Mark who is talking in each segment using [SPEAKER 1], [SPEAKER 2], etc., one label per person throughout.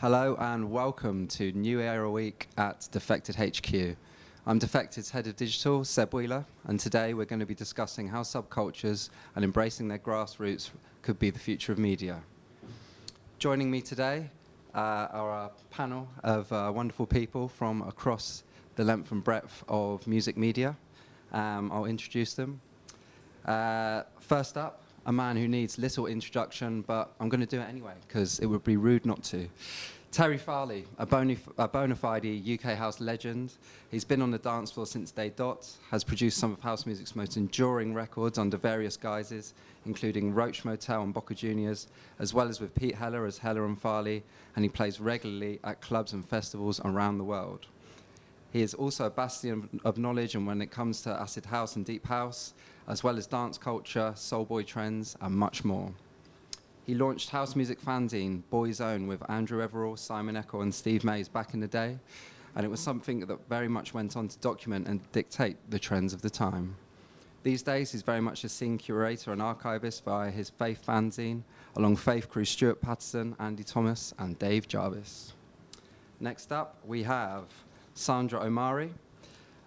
[SPEAKER 1] Hello and welcome to New Era Week at Defected HQ. I'm Defected's head of digital, Seb Wheeler, and today we're going to be discussing how subcultures and embracing their grassroots could be the future of media. Joining me today are a panel of wonderful people from across the length and breadth of music media. I'll introduce them. First up, a man who needs little introduction, but I'm going to do it anyway, because it would be rude not to. Terry Farley, a bona fide UK house legend. He's been on the dance floor since day dot, has produced some of house music's most enduring records under various guises, including Roach Motel and Boca Juniors, as well as with Pete Heller as Heller and Farley, and he plays regularly at clubs and festivals around the world. He is also a bastion of knowledge, and when it comes to acid house and deep house, as well as dance culture, soul boy trends, and much more. He launched house music fanzine Boyzone with Andrew Everall, Simon Echo, and Steve Mays back in the day, and it was something that very much went on to document and dictate the trends of the time. These days, he's very much a scene curator and archivist via his Faith fanzine, along Faith crew Stuart Patterson, Andy Thomas, and Dave Jarvis. Next up, we have Sandra Omari,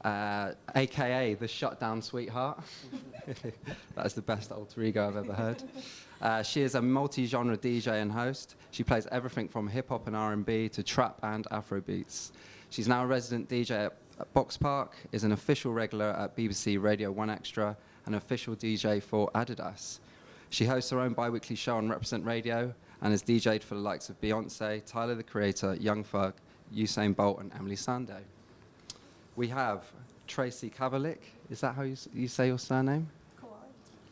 [SPEAKER 1] a.k.a. the Shutdown Sweetheart. That is the best alter ego I've ever heard. She is a multi-genre DJ and host. She plays everything from hip-hop and R&B to trap and Afrobeats. She's now a resident DJ at Box Park, is an official regular at BBC Radio 1 Extra, and official DJ for Adidas. She hosts her own bi-weekly show on Reprezent Radio and has DJ'd for the likes of Beyonce, Tyler the Creator, Young Thug, Usain Bolt, and Emily Sandé. We have Tracy Kawalik. Is that how you say your surname?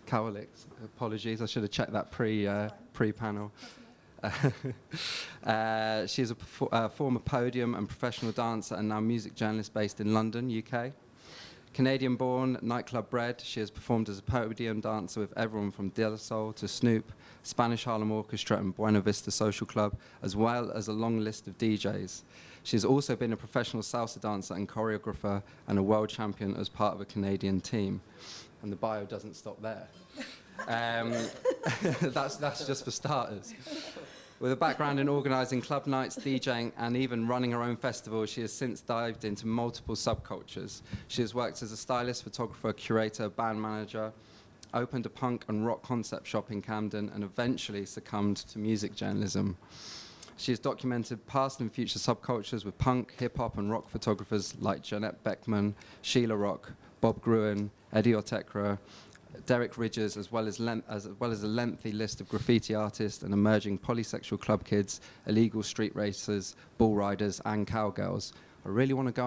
[SPEAKER 1] Kawalik. Apologies, I should have checked that pre-panel. She is a former podium and professional dancer and now music journalist based in London, UK. Canadian-born, nightclub bred, she has performed as a podium dancer with everyone from De La Soul to Snoop, Spanish Harlem Orchestra and Buena Vista Social Club, as well as a long list of DJs. She has also been a professional salsa dancer and choreographer and a world champion as part of a Canadian team. And the bio doesn't stop there. That's just for starters. With a background in organising club nights, DJing, and even running her own festival, she has since dived into multiple subcultures. She has worked as a stylist, photographer, curator, band manager, opened a punk and rock concept shop in Camden, and eventually succumbed to music journalism. She has documented past and future subcultures with punk, hip-hop, and rock photographers like Jeanette Beckman, Sheila Rock, Bob Gruen, Eddie Otekra, Derek Ridgers, as well as a lengthy list of graffiti artists and emerging polysexual club kids, illegal street racers, bull riders, and cowgirls. I really want to go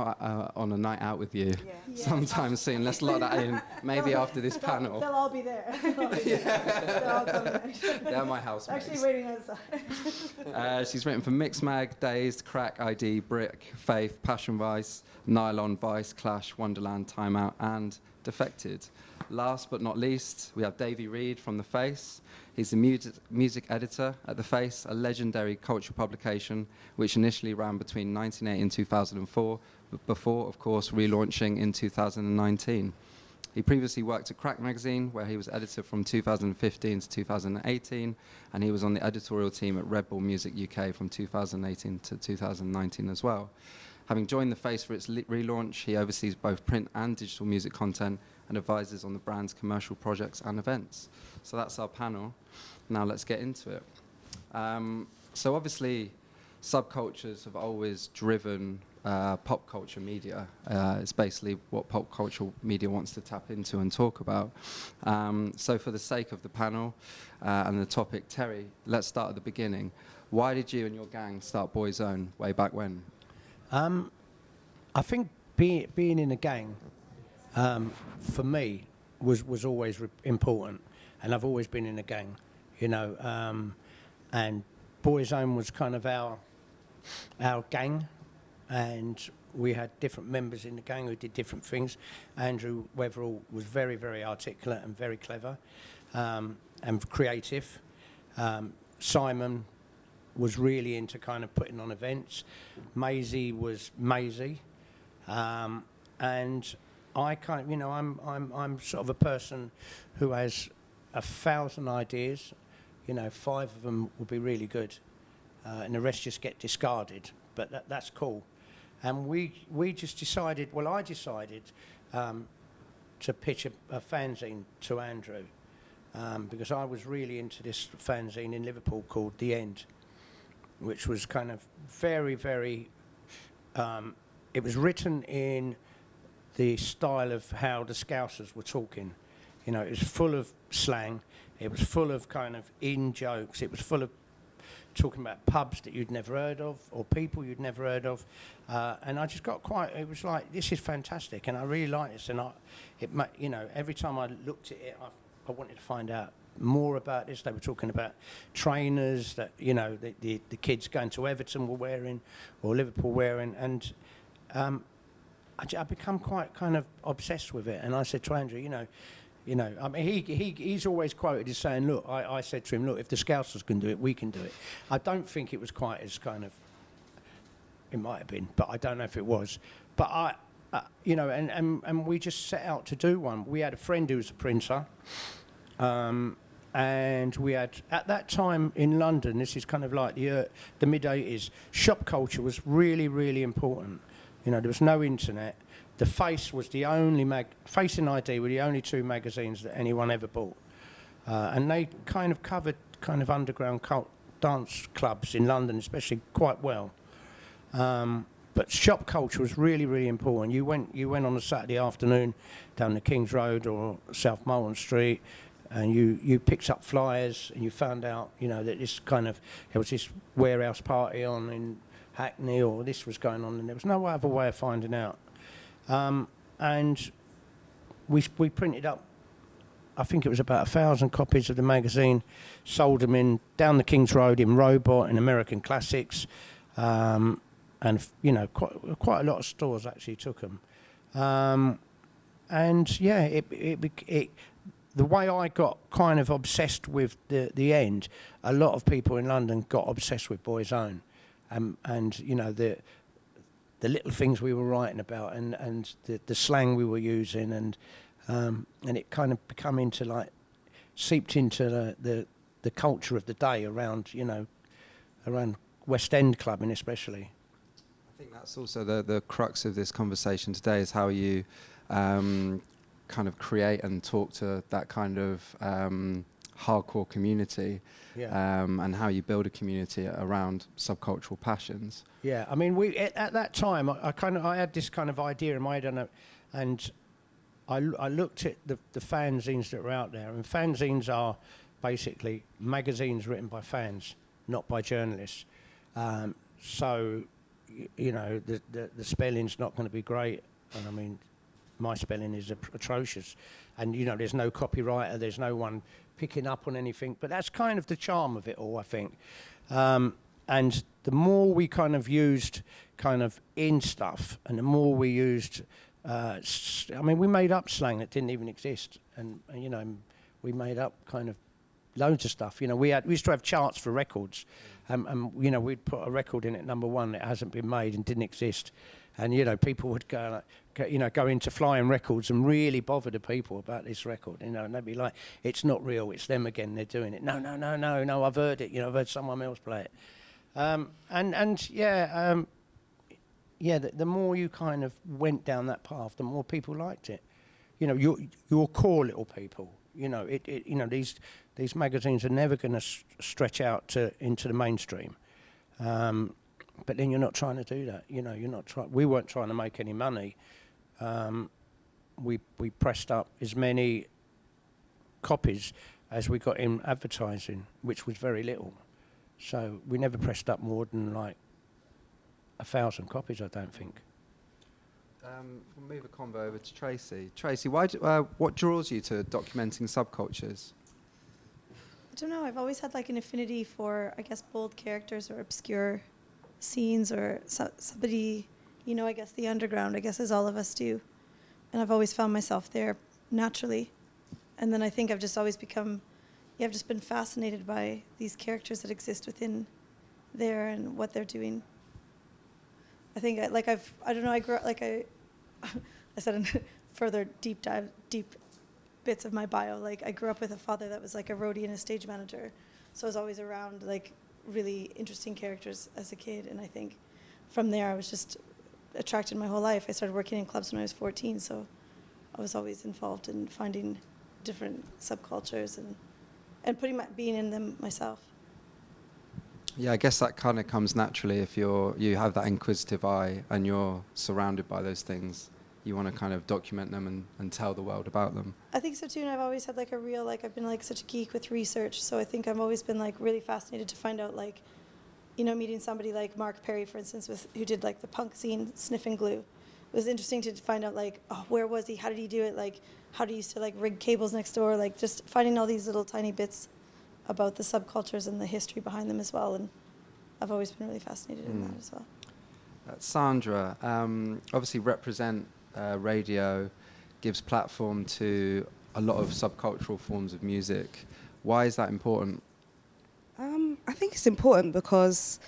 [SPEAKER 1] on a night out with you sometime soon. Let's lock that in, maybe after this panel.
[SPEAKER 2] They'll all be there. They'll all come there.
[SPEAKER 1] They're my housemates.
[SPEAKER 2] Actually waiting outside.
[SPEAKER 1] She's written for Mixmag, Dazed, Crack ID, Brick, Faith, Passion Vice, Nylon, Vice, Clash, Wonderland, Time Out, and Defected. Last but not least, we have Davey Reed from The Face. He's the music editor at The Face, a legendary cultural publication which initially ran between 1980 and 2004, before, of course, relaunching in 2019. He previously worked at Crack magazine, where he was editor from 2015 to 2018, and he was on the editorial team at Red Bull Music UK from 2018 to 2019 as well. Having joined The Face for its relaunch, he oversees both print and digital music content and advises on the brand's commercial projects and events. So that's our panel. Now let's get into it. So obviously, subcultures have always driven pop culture media. It's basically what pop culture media wants to tap into and talk about. So for the sake of the panel and the topic, Terry, let's start at the beginning. Why did you and your gang start Boyzone way back when?
[SPEAKER 3] I think being in a gang, for me, was always important, and I've always been in a gang, you know. And Boyzone was kind of our gang, and we had different members in the gang who did different things. Andrew Weatherall was very, very articulate and very clever, and creative. Simon was really into kind of putting on events. Maisie was Maisie, and I kind of, you know, I'm sort of a person who has 1,000 ideas. You know, 5 of them will be really good, and the rest just get discarded. But that's cool. And we just decided, well, I decided to pitch a fanzine to Andrew because I was really into this fanzine in Liverpool called The End, which was kind of very, very... it was written in the style of how the Scousers were talking. You know, it was full of slang. It was full of kind of in-jokes. It was full of talking about pubs that you'd never heard of or people you'd never heard of. And I just got quite... It was like, this is fantastic, and I really like this. And you know, every time I looked at it, I wanted to find out more about this. They were talking about trainers that, you know, the kids going to Everton were wearing or Liverpool wearing. And I become quite kind of obsessed with it. And I said to Andrew, you know, I mean, he's always quoted as saying, look, I said to him, look, if the Scousers can do it, we can do it. I don't think it was quite as kind of, it might have been, but I don't know if it was. But you know, and we just set out to do one. We had a friend who was a printer, and we had, at that time in London, this is kind of like the mid-80s, shop culture was really, really important. You know, there was no internet. The Face was the only Face and ID were the only two magazines that anyone ever bought, and they kind of covered kind of underground dance clubs in London, especially quite well. But shop culture was really, really important. You went on a Saturday afternoon down the King's Road or South Molton Street, and you picked up flyers, and you found out, you know, that there was this warehouse party on in Hackney, or this was going on, and there was no other way of finding out. And we printed up, I think it was about 1,000 copies of the magazine, sold them down the King's Road in Robot, in American Classics, and you know, quite a lot of stores actually took them. And yeah, the way I got kind of obsessed with the End, a lot of people in London got obsessed with Boyzone, and you know, the little things we were writing about, and the slang we were using, and it kind of become into like seeped into the culture of the day around, you know, around West End clubbing especially.
[SPEAKER 1] I think that's also the crux of this conversation today, is how you kind of create and talk to that kind of hardcore community, and how you build a community around subcultural passions. Yeah,
[SPEAKER 3] I mean, at that time, I had this kind of idea in my head, and I looked at the fanzines that were out there, and fanzines are basically magazines written by fans, not by journalists. So, you know, the spelling's not going to be great, and I mean, my spelling is atrocious, and you know, there's no copywriter, there's no one picking up on anything, but that's kind of the charm of it all, I think. And the more we kind of used kind of in stuff, and the more we used, I mean, we made up slang that didn't even exist, and you know, we made up kind of loads of stuff. You know, we used to have charts for records, and you know, we'd put a record in at number one that hasn't been made and didn't exist. And you know, people would go into Flying Records and really bother the people about this record, you know, and they'd be like, "It's not real. It's them again. They're doing it." No. I've heard it. You know, I've heard someone else play it. The more you kind of went down that path, the more people liked it. You know, your core little people. You know, you know, these magazines are never going to stretch out into the mainstream. But then you're not trying to do that. You know, we weren't trying to make any money. We pressed up as many copies as we got in advertising, which was very little. So we never pressed up more than like 1,000 copies, I don't think.
[SPEAKER 1] We'll move a convo over to Tracy. Tracy, what draws you to documenting subcultures?
[SPEAKER 2] I don't know. I've always had like an affinity for, I guess, bold characters or obscure scenes or somebody, you know, I guess the underground, I guess, as all of us do. And I've always found myself there naturally. And then I think I've just always I've just been fascinated by these characters that exist within there and what they're doing. I think I don't know, I grew up, I said in further deep bits of my bio, like I grew up with a father that was like a roadie and a stage manager. So I was always around like really interesting characters as a kid, and I think from there I was just attracted my whole life. I started working in clubs when I was 14, so I was always involved in finding different subcultures and being in them myself.
[SPEAKER 1] Yeah, I guess that kind of comes naturally if you have that inquisitive eye and you're surrounded by those things. You want to kind of document them and tell the world about them.
[SPEAKER 2] I think so too, and I've always had like a real, like I've been like such a geek with research, so I think I've always been like really fascinated to find out, like, you know, meeting somebody like Mark Perry, for instance, who did like the punk scene, Sniffing Glue. It was interesting to find out, like, oh, where was he? How did he do it? Like, how did he used to like rig cables next door? Like, just finding all these little tiny bits about the subcultures and the history behind them as well. And I've always been really fascinated in that as well.
[SPEAKER 1] Sandra, obviously Reprezent radio gives platform to a lot of subcultural forms of music. Why is that important?
[SPEAKER 4] I think it's important because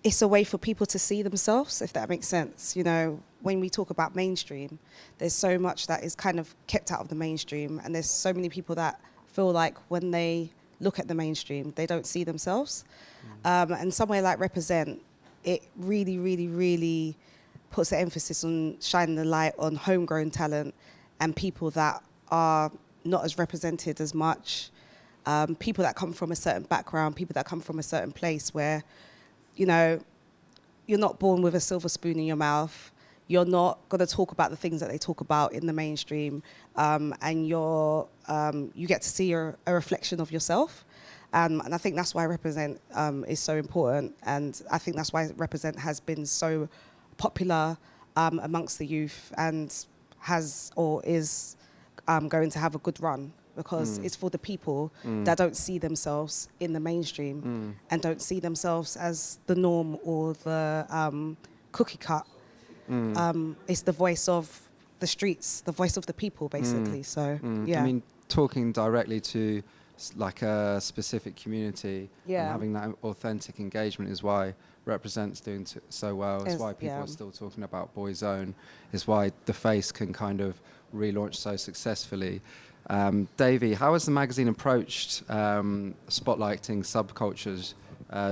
[SPEAKER 4] it's a way for people to see themselves, if that makes sense. You know, when we talk about mainstream, there's so much that is kind of kept out of the mainstream, and there's so many people that feel like when they look at the mainstream, they don't see themselves. And somewhere like Reprezent, it really, really, really puts the emphasis on shining the light on homegrown talent and people that are not as represented as much, people that come from a certain background, people that come from a certain place where, you know, you're not born with a silver spoon in your mouth. You're not going to talk about the things that they talk about in the mainstream, and you get to see a reflection of yourself. And I think that's why Reprezent is so important, and I think that's why Reprezent has been so popular amongst the youth and has or is going to have a good run, because it's for the people that don't see themselves in the mainstream and don't see themselves as the norm or the cookie cut. It's the voice of the streets, the voice of the people, basically. So, yeah.
[SPEAKER 1] I mean, talking directly to like a specific community and having that authentic engagement is why Reprezent's doing so well. It's why people are still talking about Boyzone. It's why The Face can kind of relaunch so successfully. Davey, how has the magazine approached spotlighting subcultures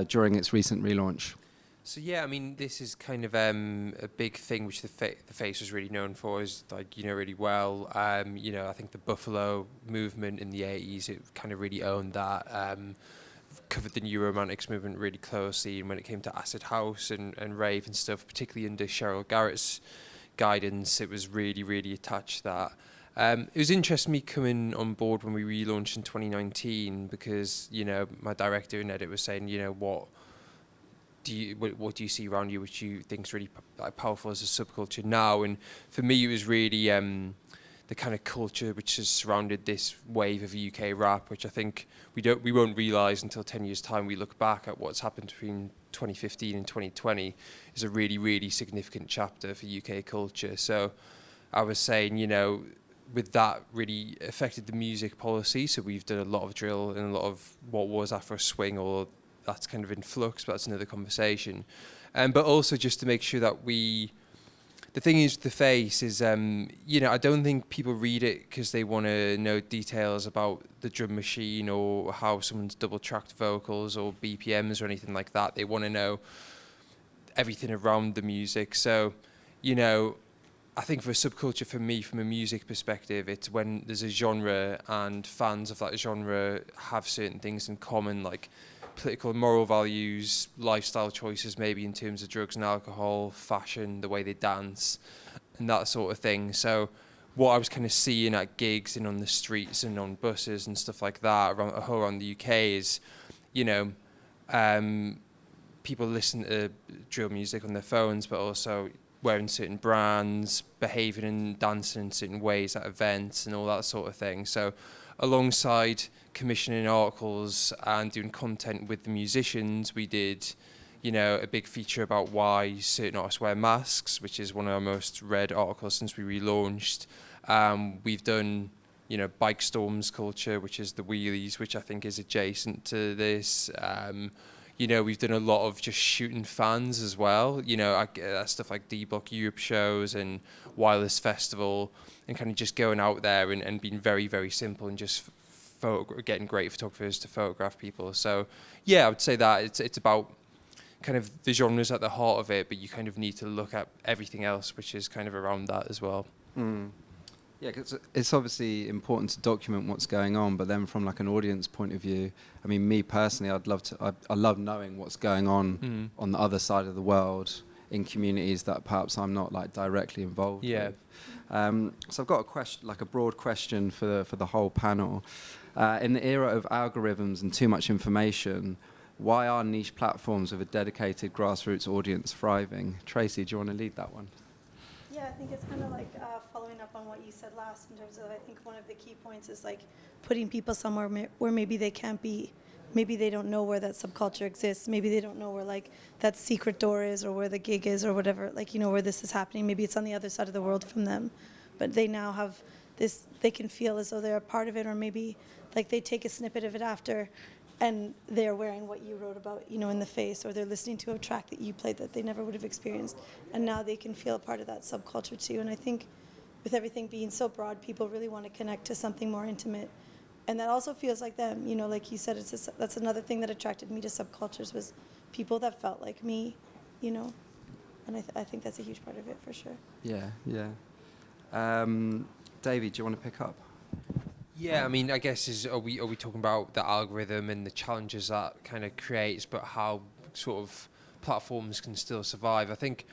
[SPEAKER 1] during its recent relaunch?
[SPEAKER 5] So yeah, I mean, this is kind of a big thing which the Face was really known for, is like, you know, really well. You know, I think the Buffalo movement in the 80s, it kind of really owned that. Covered the New Romantics movement really closely, and when it came to acid house and rave and stuff, particularly under Cheryl Garrett's guidance, it was really, really attached to that. It was interesting me coming on board when we relaunched in 2019, because, you know, my director and edit was saying, you know, what do you see around you which you think is really powerful as a subculture now? And for me, it was really the kind of culture which has surrounded this wave of UK rap, which I think we won't realise until 10 years' time. We look back at what's happened between 2015 and 2020 is a really, really significant chapter for UK culture. So I was saying, you know, with that really affected the music policy. So we've done a lot of drill and a lot of what was Afro swing, or that's kind of in flux, but that's another conversation. But also just to make sure that the thing is, The Face is, you know, I don't think people read it because they want to know details about the drum machine or how someone's double-tracked vocals or BPMs or anything like that. They want to know everything around the music. So, you know, I think for a subculture, for me, from a music perspective, it's when there's a genre and fans of that genre have certain things in common, like political and moral values, lifestyle choices, maybe in terms of drugs and alcohol, fashion, the way they dance, and that sort of thing. So what I was kind of seeing at gigs and on the streets and on buses and stuff like that around the UK is, you know, people listen to drill music on their phones, but also wearing certain brands, behaving and dancing in certain ways at events and all that sort of thing. So alongside commissioning articles and doing content with the musicians, we did, you know, a big feature about why certain artists wear masks, which is one of our most read articles since we relaunched. We've done, you know, bike storms culture, which is the wheelies, which I think is adjacent to this. You know, we've done a lot of just shooting fans as well. You know, stuff like D-Block Europe shows and Wireless Festival, and kind of just going out there and being very, very simple and just getting great photographers to photograph people. So yeah, I would say that it's about kind of the genres at the heart of it, but you kind of need to look at everything else which is kind of around that as well.
[SPEAKER 1] Yeah, because it's obviously important to document what's going on, but then from like an audience point of view, I mean, me personally, I love knowing what's going on on the other side of the world in communities that perhaps I'm not like directly involved with. So I've got a question, like a broad question for the whole panel. In the era of algorithms and too much information, why are niche platforms with a dedicated grassroots audience thriving? Tracy, do you want to lead that one?
[SPEAKER 2] Yeah, I think it's kind of like following up on what you said last in terms of, I think one of the key points is like putting people somewhere where maybe they can't be, maybe they don't know where that subculture exists, maybe they don't know where like that secret door is or where the gig is or whatever, like, you know, where this is happening. Maybe it's on the other side of the world from them, but they now have this, they can feel as though they're a part of it, or maybe like they take a snippet of it after and they're wearing what you wrote about, you know, in the face, or they're listening to a track that you played that they never would have experienced, and now they can feel a part of that subculture too. And I think with everything being so broad, people really want to connect to something more intimate, and that also feels like them, you know, like you said, that's another thing that attracted me to subcultures, was people that felt like me, you know, and I think that's a huge part of it for sure.
[SPEAKER 1] Yeah. Davey, do you want to pick up?
[SPEAKER 5] Yeah, I mean, I guess are we talking about the algorithm and the challenges that kind of creates, but how sort of platforms can still survive? I think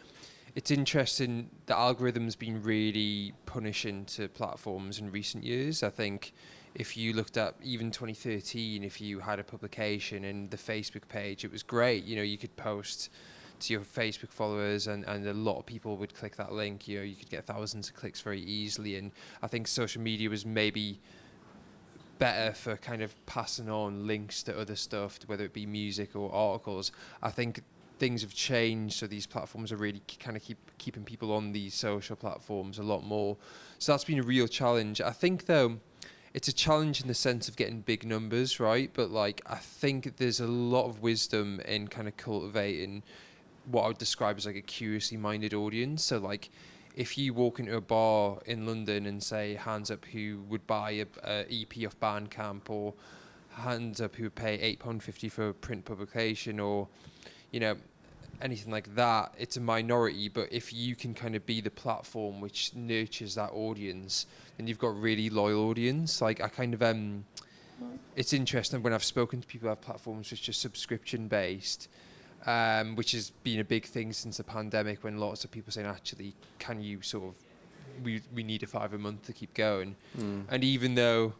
[SPEAKER 5] it's interesting. The algorithm's been really punishing to platforms in recent years. I think if you looked at even 2013, if you had a publication and the Facebook page, it was great. You know, you could post to your Facebook followers and a lot of people would click that link. You know, you could get thousands of clicks very easily. And I think social media was maybe better for kind of passing on links to other stuff, whether it be music or articles. I think things have changed, so these platforms are really kind of keeping people on these social platforms a lot more. So that's been a real challenge. I think, though, it's a challenge in the sense of getting big numbers, right? But like, I think there's a lot of wisdom in kind of cultivating what I would describe as like a curiously minded audience. So like, if you walk into a bar in London and say, hands up who would buy a EP off Bandcamp, or hands up who would pay £8.50 for a print publication, or, you know, anything like that, it's a minority. But if you can kind of be the platform which nurtures that audience, then you've got a really loyal audience. Like, I kind of, it's interesting when I've spoken to people who have platforms which are subscription based, which has been a big thing since the pandemic, when lots of people saying, actually, can you sort of, we need a £5 a month to keep going. And even though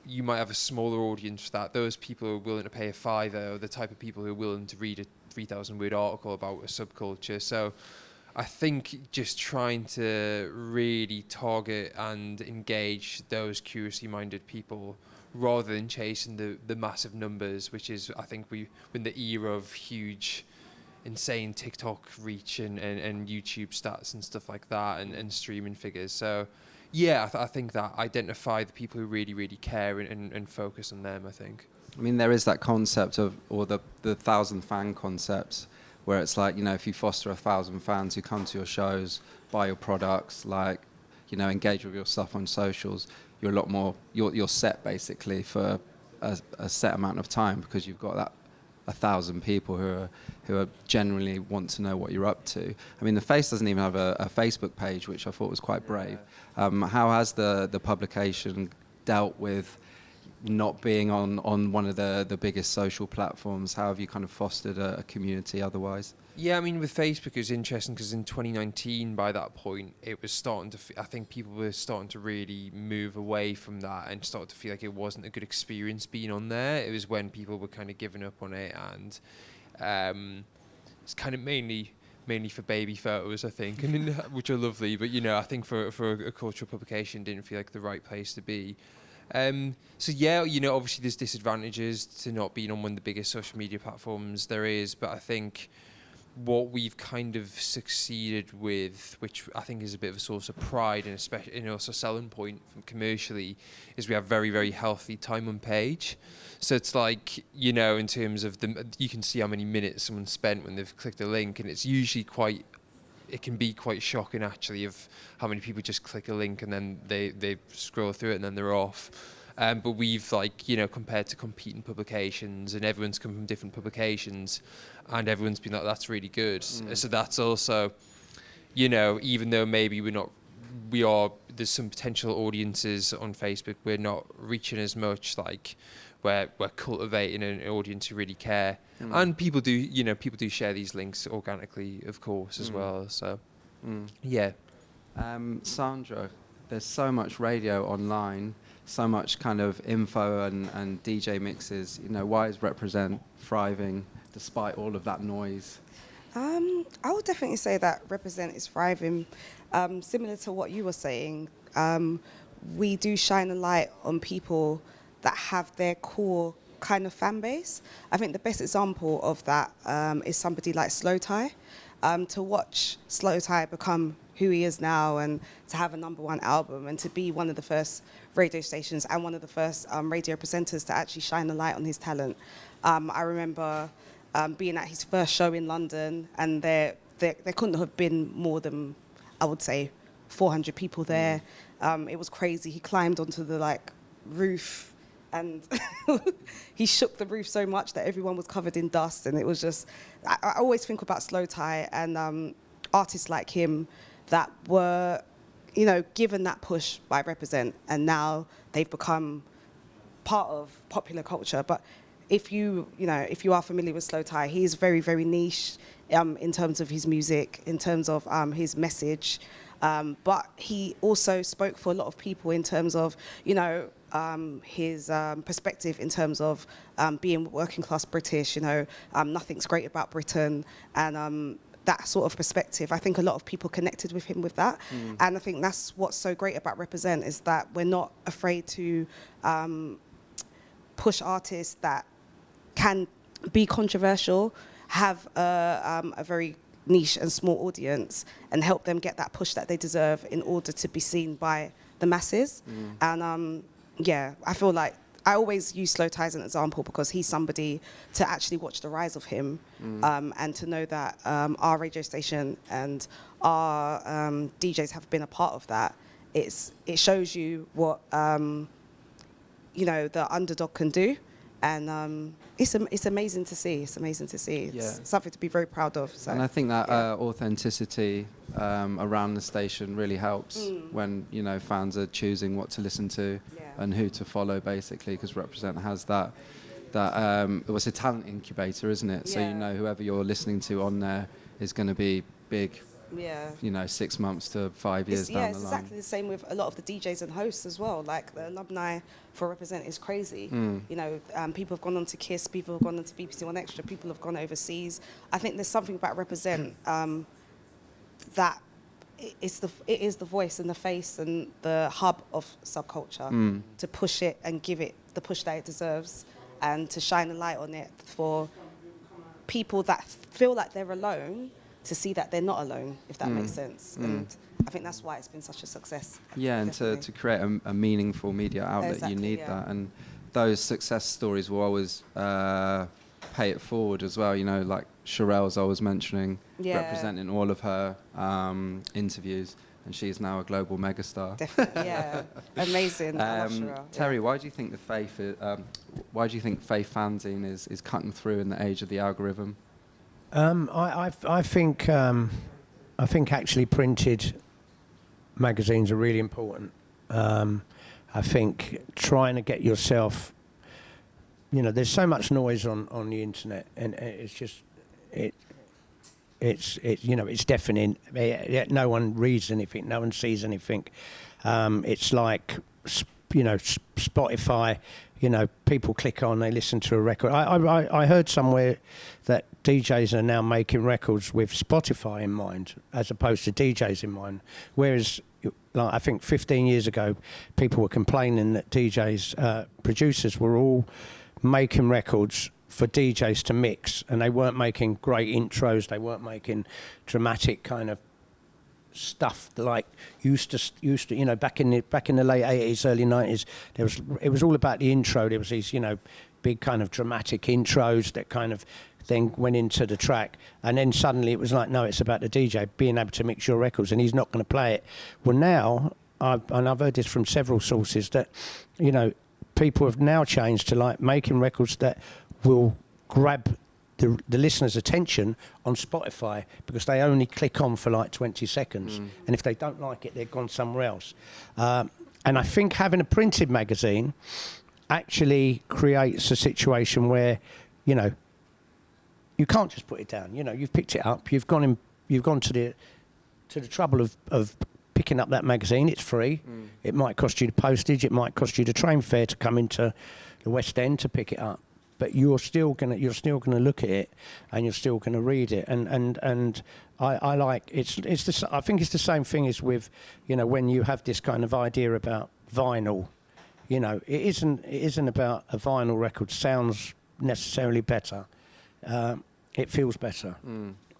[SPEAKER 5] you might have a smaller audience for that, those people who are willing to pay a £5 are the type of people who are willing to read a 3,000 word article about a subculture. So I think just trying to really target and engage those curiously minded people, rather than chasing the massive numbers, which is, I think, we're in the era of huge, insane TikTok reach and YouTube stats and stuff like that, and streaming figures. So yeah, I think that identify the people who really, really care and focus on them, I think.
[SPEAKER 1] I mean, there is that concept of, or the 1,000 fan concept, where it's like, you know, if you foster 1,000 fans who come to your shows, buy your products, like, you know, engage with your stuff on socials, you're a lot more, you're set basically for a set amount of time, because you've got that 1,000 people who are genuinely want to know what you're up to. I mean, the Face doesn't even have a Facebook page, which I thought was quite brave. How has the publication dealt with not being on one of the biggest social platforms? How have you kind of fostered a community otherwise?
[SPEAKER 5] Yeah, I mean, with Facebook, it was interesting because in 2019, by that point, it was starting to, I think people were starting to really move away from that and started to feel like it wasn't a good experience being on there. It was when people were kind of giving up on it, and it's kind of mainly for baby photos, I think, and which are lovely, but, you know, I think for a cultural publication, didn't feel like the right place to be. So yeah, you know, obviously there's disadvantages to not being on one of the biggest social media platforms there is, but I think what we've kind of succeeded with, which I think is a bit of a source of pride and especially, you know, also a selling point from commercially, is we have very, very healthy time on page. So it's like, you know, in terms of you can see how many minutes someone spent when they've clicked a link, and it's usually it can be quite shocking actually, of how many people just click a link and then they scroll through it and then they're off. But we've compared to competing publications, and everyone's come from different publications, and everyone's been like, that's really good. So that's also, even though maybe there's some potential audiences on Facebook, we're not reaching as much, we're cultivating an audience who really care. And people do share these links organically, of course, as well. So, yeah.
[SPEAKER 1] Sandra, there's so much radio online, so much kind of info and DJ mixes. Why is Reprezent thriving despite all of that noise?
[SPEAKER 4] I would definitely say that Reprezent is thriving. Similar to what you were saying, we do shine a light on people that have their core kind of fan base. I think the best example of that is somebody like Slow Tie. To watch Slow Tie become who he is now, and to have a #1 album, and to be one of the first radio stations and one of the first radio presenters to actually shine a light on his talent. I remember being at his first show in London, and there couldn't have been more than, I would say, 400 people there. It was crazy. He climbed onto the roof, and he shook the roof so much that everyone was covered in dust. And it was just, I always think about Slow Tie and artists like him that were, given that push by Reprezent, and now they've become part of popular culture. But if you are familiar with Slow Tie, he is very, very niche in terms of his music, in terms of his message. But he also spoke for a lot of people in terms of, his perspective in terms of being working class British, nothing's great about Britain, and that sort of perspective. I think a lot of people connected with him with that. And I think that's what's so great about Reprezent, is that we're not afraid to push artists that can be controversial, have a very niche and small audience, and help them get that push that they deserve in order to be seen by the masses. And I feel like I always use Slow Tie as an example, because he's somebody to actually watch the rise of him, and to know that our radio station and our DJs have been a part of that. It shows you what the underdog can do. And it's amazing to see. It's amazing to see. It's something to be very proud of. So.
[SPEAKER 1] And I think that authenticity around the station really helps when fans are choosing what to listen to and who to follow, basically, because Reprezent has that it was a talent incubator, isn't it? So whoever you're listening to on there is going to be big. 6 months to 5 years down the line.
[SPEAKER 4] It's exactly the same with a lot of the DJs and hosts as well. Like, the alumni for Reprezent is crazy. People have gone on to KISS, people have gone on to BBC One Extra, people have gone overseas. I think there's something about Reprezent that it is the voice and the face and the hub of subculture, to push it and give it the push that it deserves, and to shine a light on it for people that feel like they're alone, to see that they're not alone, if that makes sense. And I think that's why it's been such a success.
[SPEAKER 1] And to create a meaningful media outlet, exactly, you need that. And those success stories will always pay it forward as well. Like Sherelle's always mentioning, representing all of her interviews, and she's now a global megastar.
[SPEAKER 4] Definitely, amazing. I love Sherelle.
[SPEAKER 1] Terry, why do you think Faith Fanzine is cutting through in the age of the algorithm?
[SPEAKER 3] I think actually printed magazines are really important. I think trying to get yourself, there's so much noise on the internet, and it's just it's deafening. No one reads anything, no one sees anything. It's like Spotify. People click on, they listen to a record. I heard somewhere that DJs are now making records with Spotify in mind, as opposed to DJs in mind. Whereas, I think 15 years ago, people were complaining that DJs, producers were all making records for DJs to mix, and they weren't making great intros, they weren't making dramatic kind of stuff like used to back in the late 80s, early 90s. It was all about the intro. There was these big kind of dramatic intros that kind of then went into the track, and then suddenly it was like, no, it's about the DJ being able to mix your records, and he's not going to play it. Well, now I've heard this from several sources that people have now changed to like making records that will grab the listener's attention on Spotify, because they only click on for like 20 seconds. And if they don't like it, they've gone somewhere else. And I think having a printed magazine actually creates a situation where, you know, you can't just put it down. You know, you've picked it up, you've gone to the trouble of picking up that magazine. It's free. It might cost you the postage, it might cost you the train fare to come into the West End to pick it up. But you're still gonna look at it, and you're still gonna read it. And I like I think it's the same thing as with, you know, when you have this kind of idea about vinyl. You know, it isn't about a vinyl record sounds necessarily better. It feels better,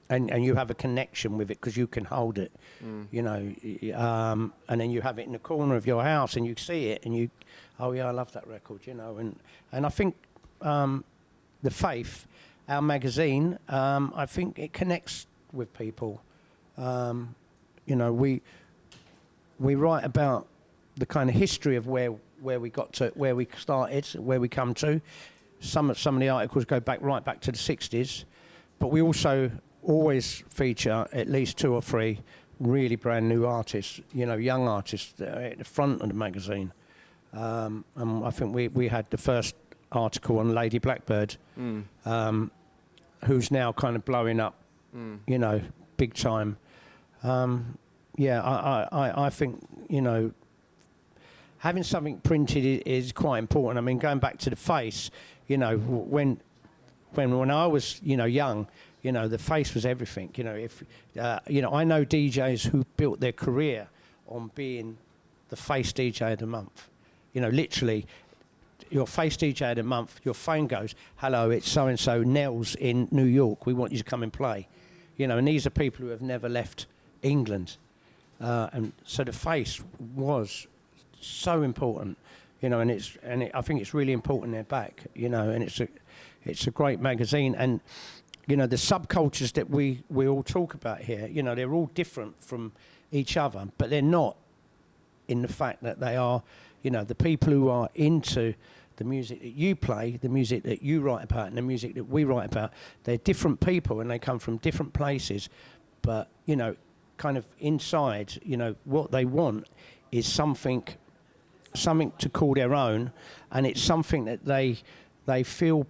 [SPEAKER 3] and you have a connection with it because you can hold it. You know, and then you have it in the corner of your house, and you see it, and you, oh yeah, I love that record. You know, and I think. The Faith, our magazine, I think it connects with people. You know, we write about the kind of history of where we got to, where we started, where we come to. Some of the articles go right back to the 60s, but we also always feature at least 2 or 3 really brand new artists, you know, young artists at the front of the magazine. And I think we had the first article on Lady Blackbird, who's now kind of blowing up, you know, big time. Yeah, I think, you know, having something printed is quite important. I mean, going back to the Face, you know, when I was, you know, young, you know, the Face was everything. You know, if you know, I know DJs who built their career on being the Face DJ of the month. You know, literally. Your Face DJ of the month, your phone goes, hello, it's so-and-so, Nels in New York, we want you to come and play. You know, and these are people who have never left England. And so the Face was so important, you know, I think it's really important they're back, you know, and it's a great magazine. And, you know, the subcultures that we all talk about here, you know, they're all different from each other, but they're not in the fact that they are, you know, the people who are into the music that you play, the music that you write about, and the music that we write about, they're different people and they come from different places. But, you know, kind of inside, you know, what they want is something to call their own, and it's something that they feel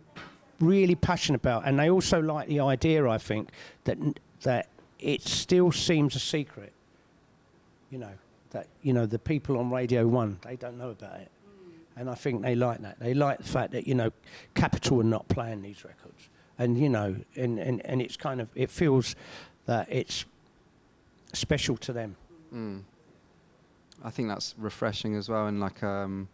[SPEAKER 3] really passionate about. And they also like the idea, I think, that it still seems a secret, you know. That, you know, the people on Radio 1, they don't know about it. And I think they like that. They like the fact that, you know, Capitol are not playing these records. And, you know, and it's kind of, it feels that it's special to them.
[SPEAKER 1] I think that's refreshing as well, in like an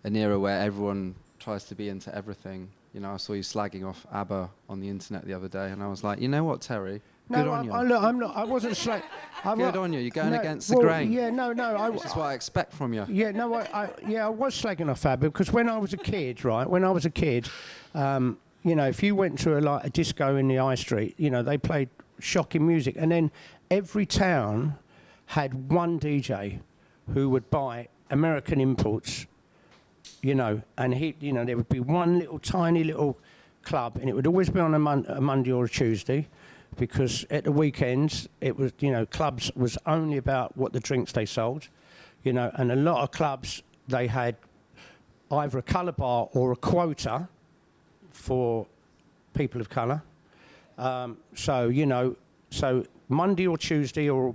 [SPEAKER 1] era where everyone tries to be into everything. You know, I saw you slagging off ABBA on the internet the other day, and I was like, you know what, Terry? Good on you.
[SPEAKER 3] I'm not. I wasn't straight.
[SPEAKER 1] Good on you. You're going against the grain.
[SPEAKER 3] Yeah, no.
[SPEAKER 1] Which is what I expect from you.
[SPEAKER 3] Yeah, no. I was slagging off ABBA because when I was a kid, right? When I was a kid, you know, if you went to a disco in the high street, you know, they played shocking music, and then every town had one DJ who would buy American imports. You know, and you know, there would be one little tiny little club, and it would always be on a Monday or a Tuesday. Because at the weekends, it was, you know, clubs was only about what the drinks they sold, you know, and a lot of clubs, they had either a colour bar or a quota for people of colour. So, you know, so Monday or Tuesday or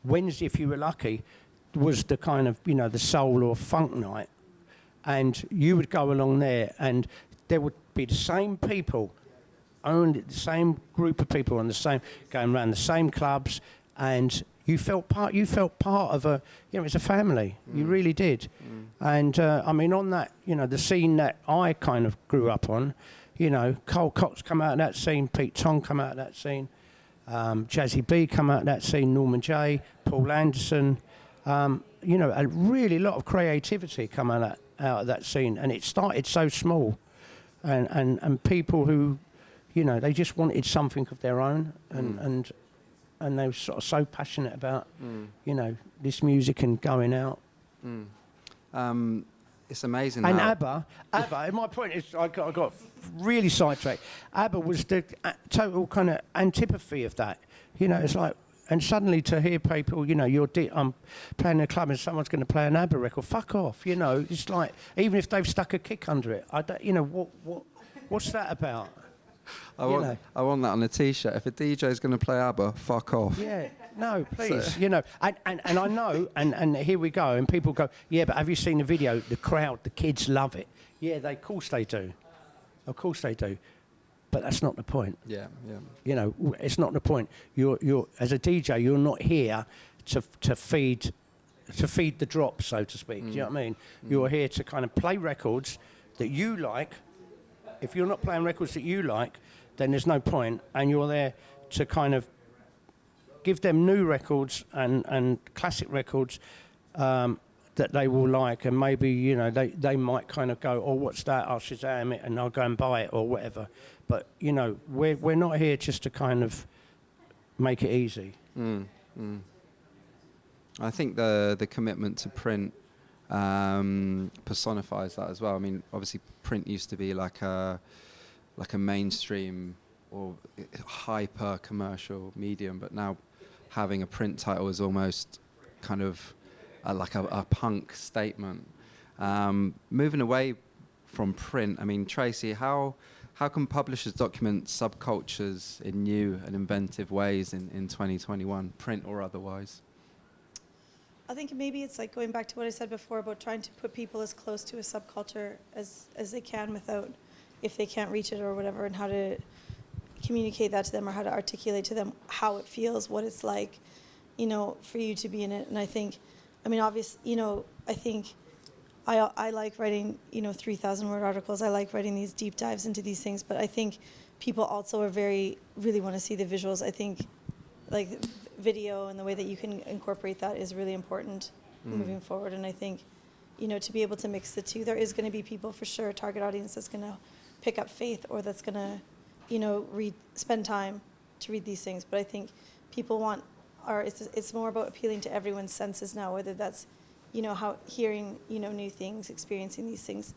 [SPEAKER 3] Wednesday, if you were lucky, was the kind of, you know, the soul or funk night. And you would go along there and there would be the same people, only the same group of people on the same, going around the same clubs, and you felt part of a, you know, it's a family. You really did. And I mean, on that, you know, the scene that I kind of grew up on, you know, Cole Cox come out of that scene, Pete Tong come out of that scene, Jazzy B come out of that scene, Norman J, Paul Anderson, you know, a really lot of creativity come out of that scene, and it started so small, and people who, you know, they just wanted something of their own, and they were sort of so passionate about, you know, this music and going out.
[SPEAKER 1] it's amazing.
[SPEAKER 3] And
[SPEAKER 1] how
[SPEAKER 3] ABBA, and my point is, I got really sidetracked. ABBA was the total kind of antipathy of that. You know, it's like, and suddenly to hear people, you know, I'm playing in a club and someone's going to play an ABBA record, fuck off. You know, it's like, even if they've stuck a kick under it, I don't, you know, what's that about?
[SPEAKER 1] I want that on a T-shirt. If a DJ is going to play ABBA, fuck off.
[SPEAKER 3] Yeah, no, please, you know, and I know, and here we go, and people go, yeah, but have you seen the video? The crowd, the kids love it. Yeah, of course they do. Of course they do. But that's not the point.
[SPEAKER 1] Yeah.
[SPEAKER 3] You know, it's not the point. You're as a DJ, you're not here to feed the drop, so to speak. Do you know what I mean? You're here to kind of play records that you like. If you're not playing records that you like, then there's no point, and you're there to kind of give them new records and classic records that they will like, and maybe, you know, they might kind of go, oh, what's that? I'll Shazam it and I'll go and buy it or whatever. But, you know, we're not here just to kind of make it easy.
[SPEAKER 1] I think the commitment to print personifies that as well. I mean, obviously print used to be like a mainstream or hyper commercial medium, but now having a print title is almost kind of like a punk statement. Moving away from print, I mean, Tracy, how can publishers document subcultures in new and inventive ways in 2021, print or otherwise?
[SPEAKER 2] I think maybe it's like going back to what I said before about trying to put people as close to a subculture as they can without, if they can't reach it or whatever, and how to communicate that to them or how to articulate to them how it feels, what it's like, you know, for you to be in it. And I think, I mean, obviously, you know, I think I like writing, you know, 3,000 word articles. I like writing these deep dives into these things, but I think people also are really want to see the visuals. I think like video and the way that you can incorporate that is really important moving forward. And I think, you know, to be able to mix the two, there is going to be people for sure, target audience that's going to pick up faith or that's going to, you know, spend time to read these things. But I think people it's more about appealing to everyone's senses now, whether that's, you know, how hearing, you know, new things, experiencing these things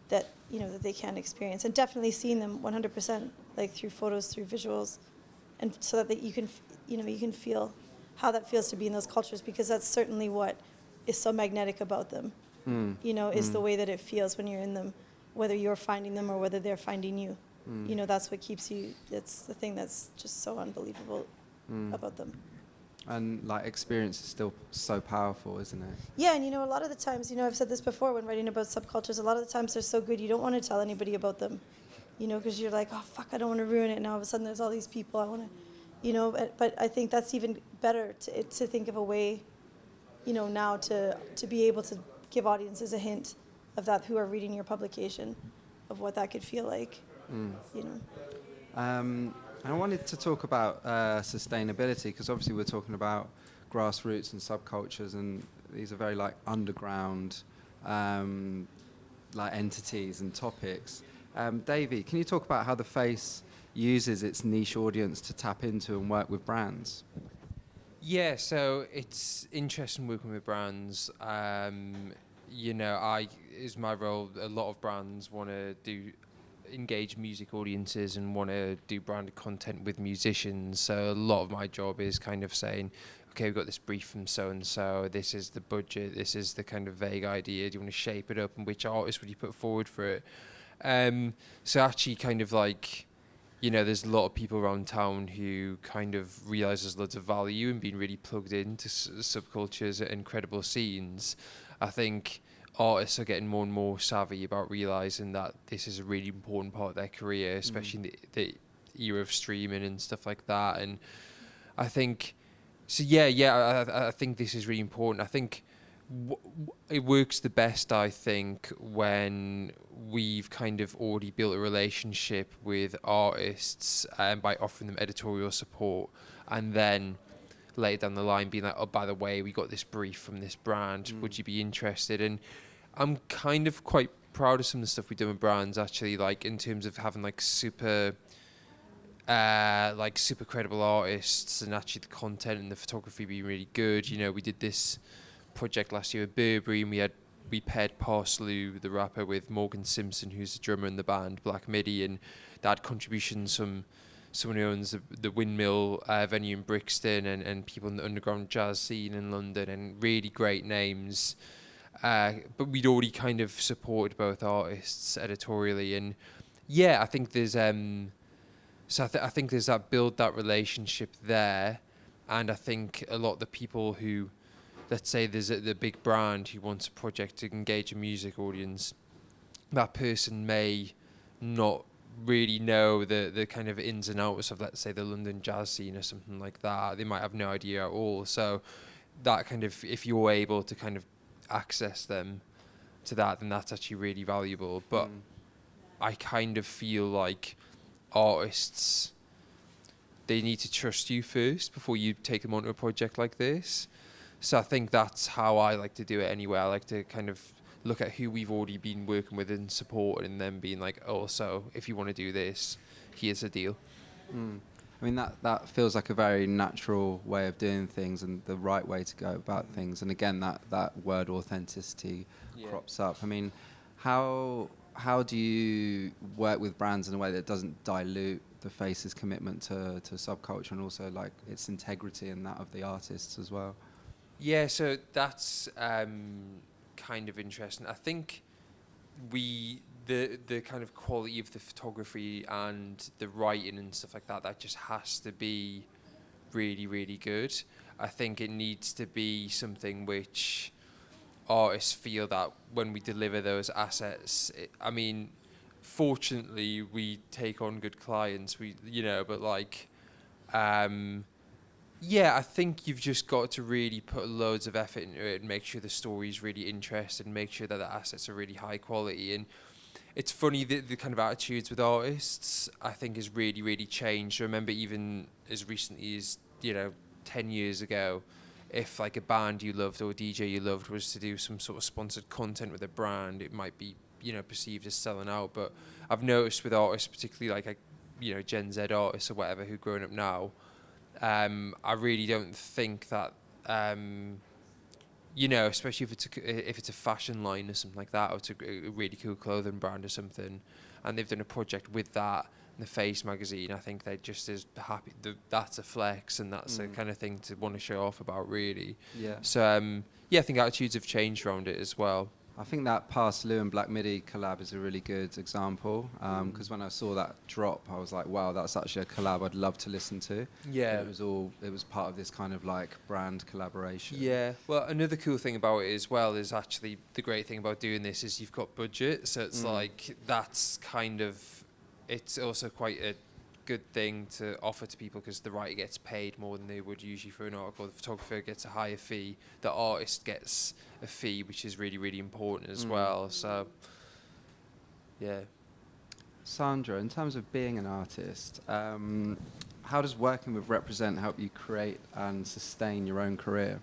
[SPEAKER 2] that, you know, that they can experience, and definitely seeing them 100%, like through photos, through visuals, and so that you can, you know, you can feel how that feels to be in those cultures, because that's certainly what is so magnetic about them, you know, is the way that it feels when you're in them, whether you're finding them or whether they're finding you. You know, that's what keeps you, that's the thing that's just so unbelievable about them.
[SPEAKER 1] And like experience is still so powerful, isn't it?
[SPEAKER 2] Yeah, and you know, a lot of the times, you know, I've said this before when writing about subcultures, a lot of the times they're so good you don't want to tell anybody about them, you know, because you're like, oh fuck, I don't want to ruin it. And all of a sudden there's all these people I want to, you know, but I think that's even better to think of a way, you know, now to be able to give audiences a hint of that who are reading your publication, of what that could feel like, you know.
[SPEAKER 1] And I wanted to talk about sustainability, because obviously we're talking about grassroots and subcultures, and these are very like underground like entities and topics. Davey, can you talk about how The Face uses its niche audience to tap into and work with brands?
[SPEAKER 5] Yeah, so it's interesting working with brands. You know, is my role. A lot of brands want to engage music audiences and want to do branded content with musicians. So a lot of my job is kind of saying, okay, we've got this brief from so-and-so, this is the budget, this is the kind of vague idea, do you want to shape it up, and which artist would you put forward for it? So actually kind of like, you know, there's a lot of people around town who kind of realise there's loads of value in being really plugged into subcultures and incredible scenes. I think artists are getting more and more savvy about realising that this is a really important part of their career, especially in the era of streaming and stuff like that. And I think, so I think this is really important. I think it works the best, I think, when we've kind of already built a relationship with artists by offering them editorial support, and then later down the line being like, oh, by the way, we got this brief from this brand, would you be interested? And I'm kind of quite proud of some of the stuff we've done with brands, actually, like in terms of having like super credible artists, and actually the content and the photography being really good. You know, we did this project last year with Burberry, and we had we paired Parsley, the rapper, with Morgan Simpson, who's the drummer in the band Black Midi, and they had contributions from someone who owns the Windmill venue in Brixton, and people in the underground jazz scene in London, and really great names. But we'd already kind of supported both artists editorially, and yeah, I think there's I think there's that relationship there, and I think a lot of the people who, let's say there's the big brand who wants a project to engage a music audience, that person may not really know the kind of ins and outs of, let's say, the London jazz scene or something like that. They might have no idea at all. So that kind of, if you're able to kind of access them to that, then that's actually really valuable. But I kind of feel like artists, they need to trust you first before you take them onto a project like this. So I think that's how I like to do it anyway. I like to kind of look at who we've already been working with and supporting, and then being like, oh, so if you want to do this, here's the deal.
[SPEAKER 1] I mean, that feels like a very natural way of doing things and the right way to go about things. And again, that word authenticity crops up. I mean, how do you work with brands in a way that doesn't dilute the Face's commitment to subculture, and also like its integrity and that of the artists as well?
[SPEAKER 5] Yeah, so that's kind of interesting. I think the kind of quality of the photography and the writing and stuff like that just has to be really, really good. I think it needs to be something which artists feel that when we deliver those assets, I mean, fortunately we take on good clients, but like, yeah, I think you've just got to really put loads of effort into it and make sure the story's really interesting, make sure that the assets are really high quality. And it's funny that the kind of attitudes with artists, I think, has really, really changed. I remember even as recently as, 10 years ago, if like a band you loved or a DJ you loved was to do some sort of sponsored content with a brand, it might be, perceived as selling out. But I've noticed with artists, particularly like Gen Z artists or whatever who are growing up now, I really don't think that, especially if it's a fashion line or something like that, or it's a really cool clothing brand or something, and they've done a project with that in the Face magazine, I think they're just as happy. That's a flex, and that's a kind of thing to want to show off about, really.
[SPEAKER 1] Yeah.
[SPEAKER 5] So, I think attitudes have changed around it as well.
[SPEAKER 1] I think that Past Lou and Black Midi collab is a really good example, because when I saw that drop, I was like, wow, that's actually a collab I'd love to listen to.
[SPEAKER 5] Yeah.
[SPEAKER 1] And it was part of this kind of like brand collaboration.
[SPEAKER 5] Yeah. Well, another cool thing about it as well is actually the great thing about doing this is you've got budget. So it's like, that's kind of, it's also quite a good thing to offer to people, because the writer gets paid more than they would usually for an article. The photographer gets a higher fee. The artist gets a fee, which is really, really important as well. So, yeah.
[SPEAKER 1] Sandra, in terms of being an artist, how does working with Reprezent help you create and sustain your own career?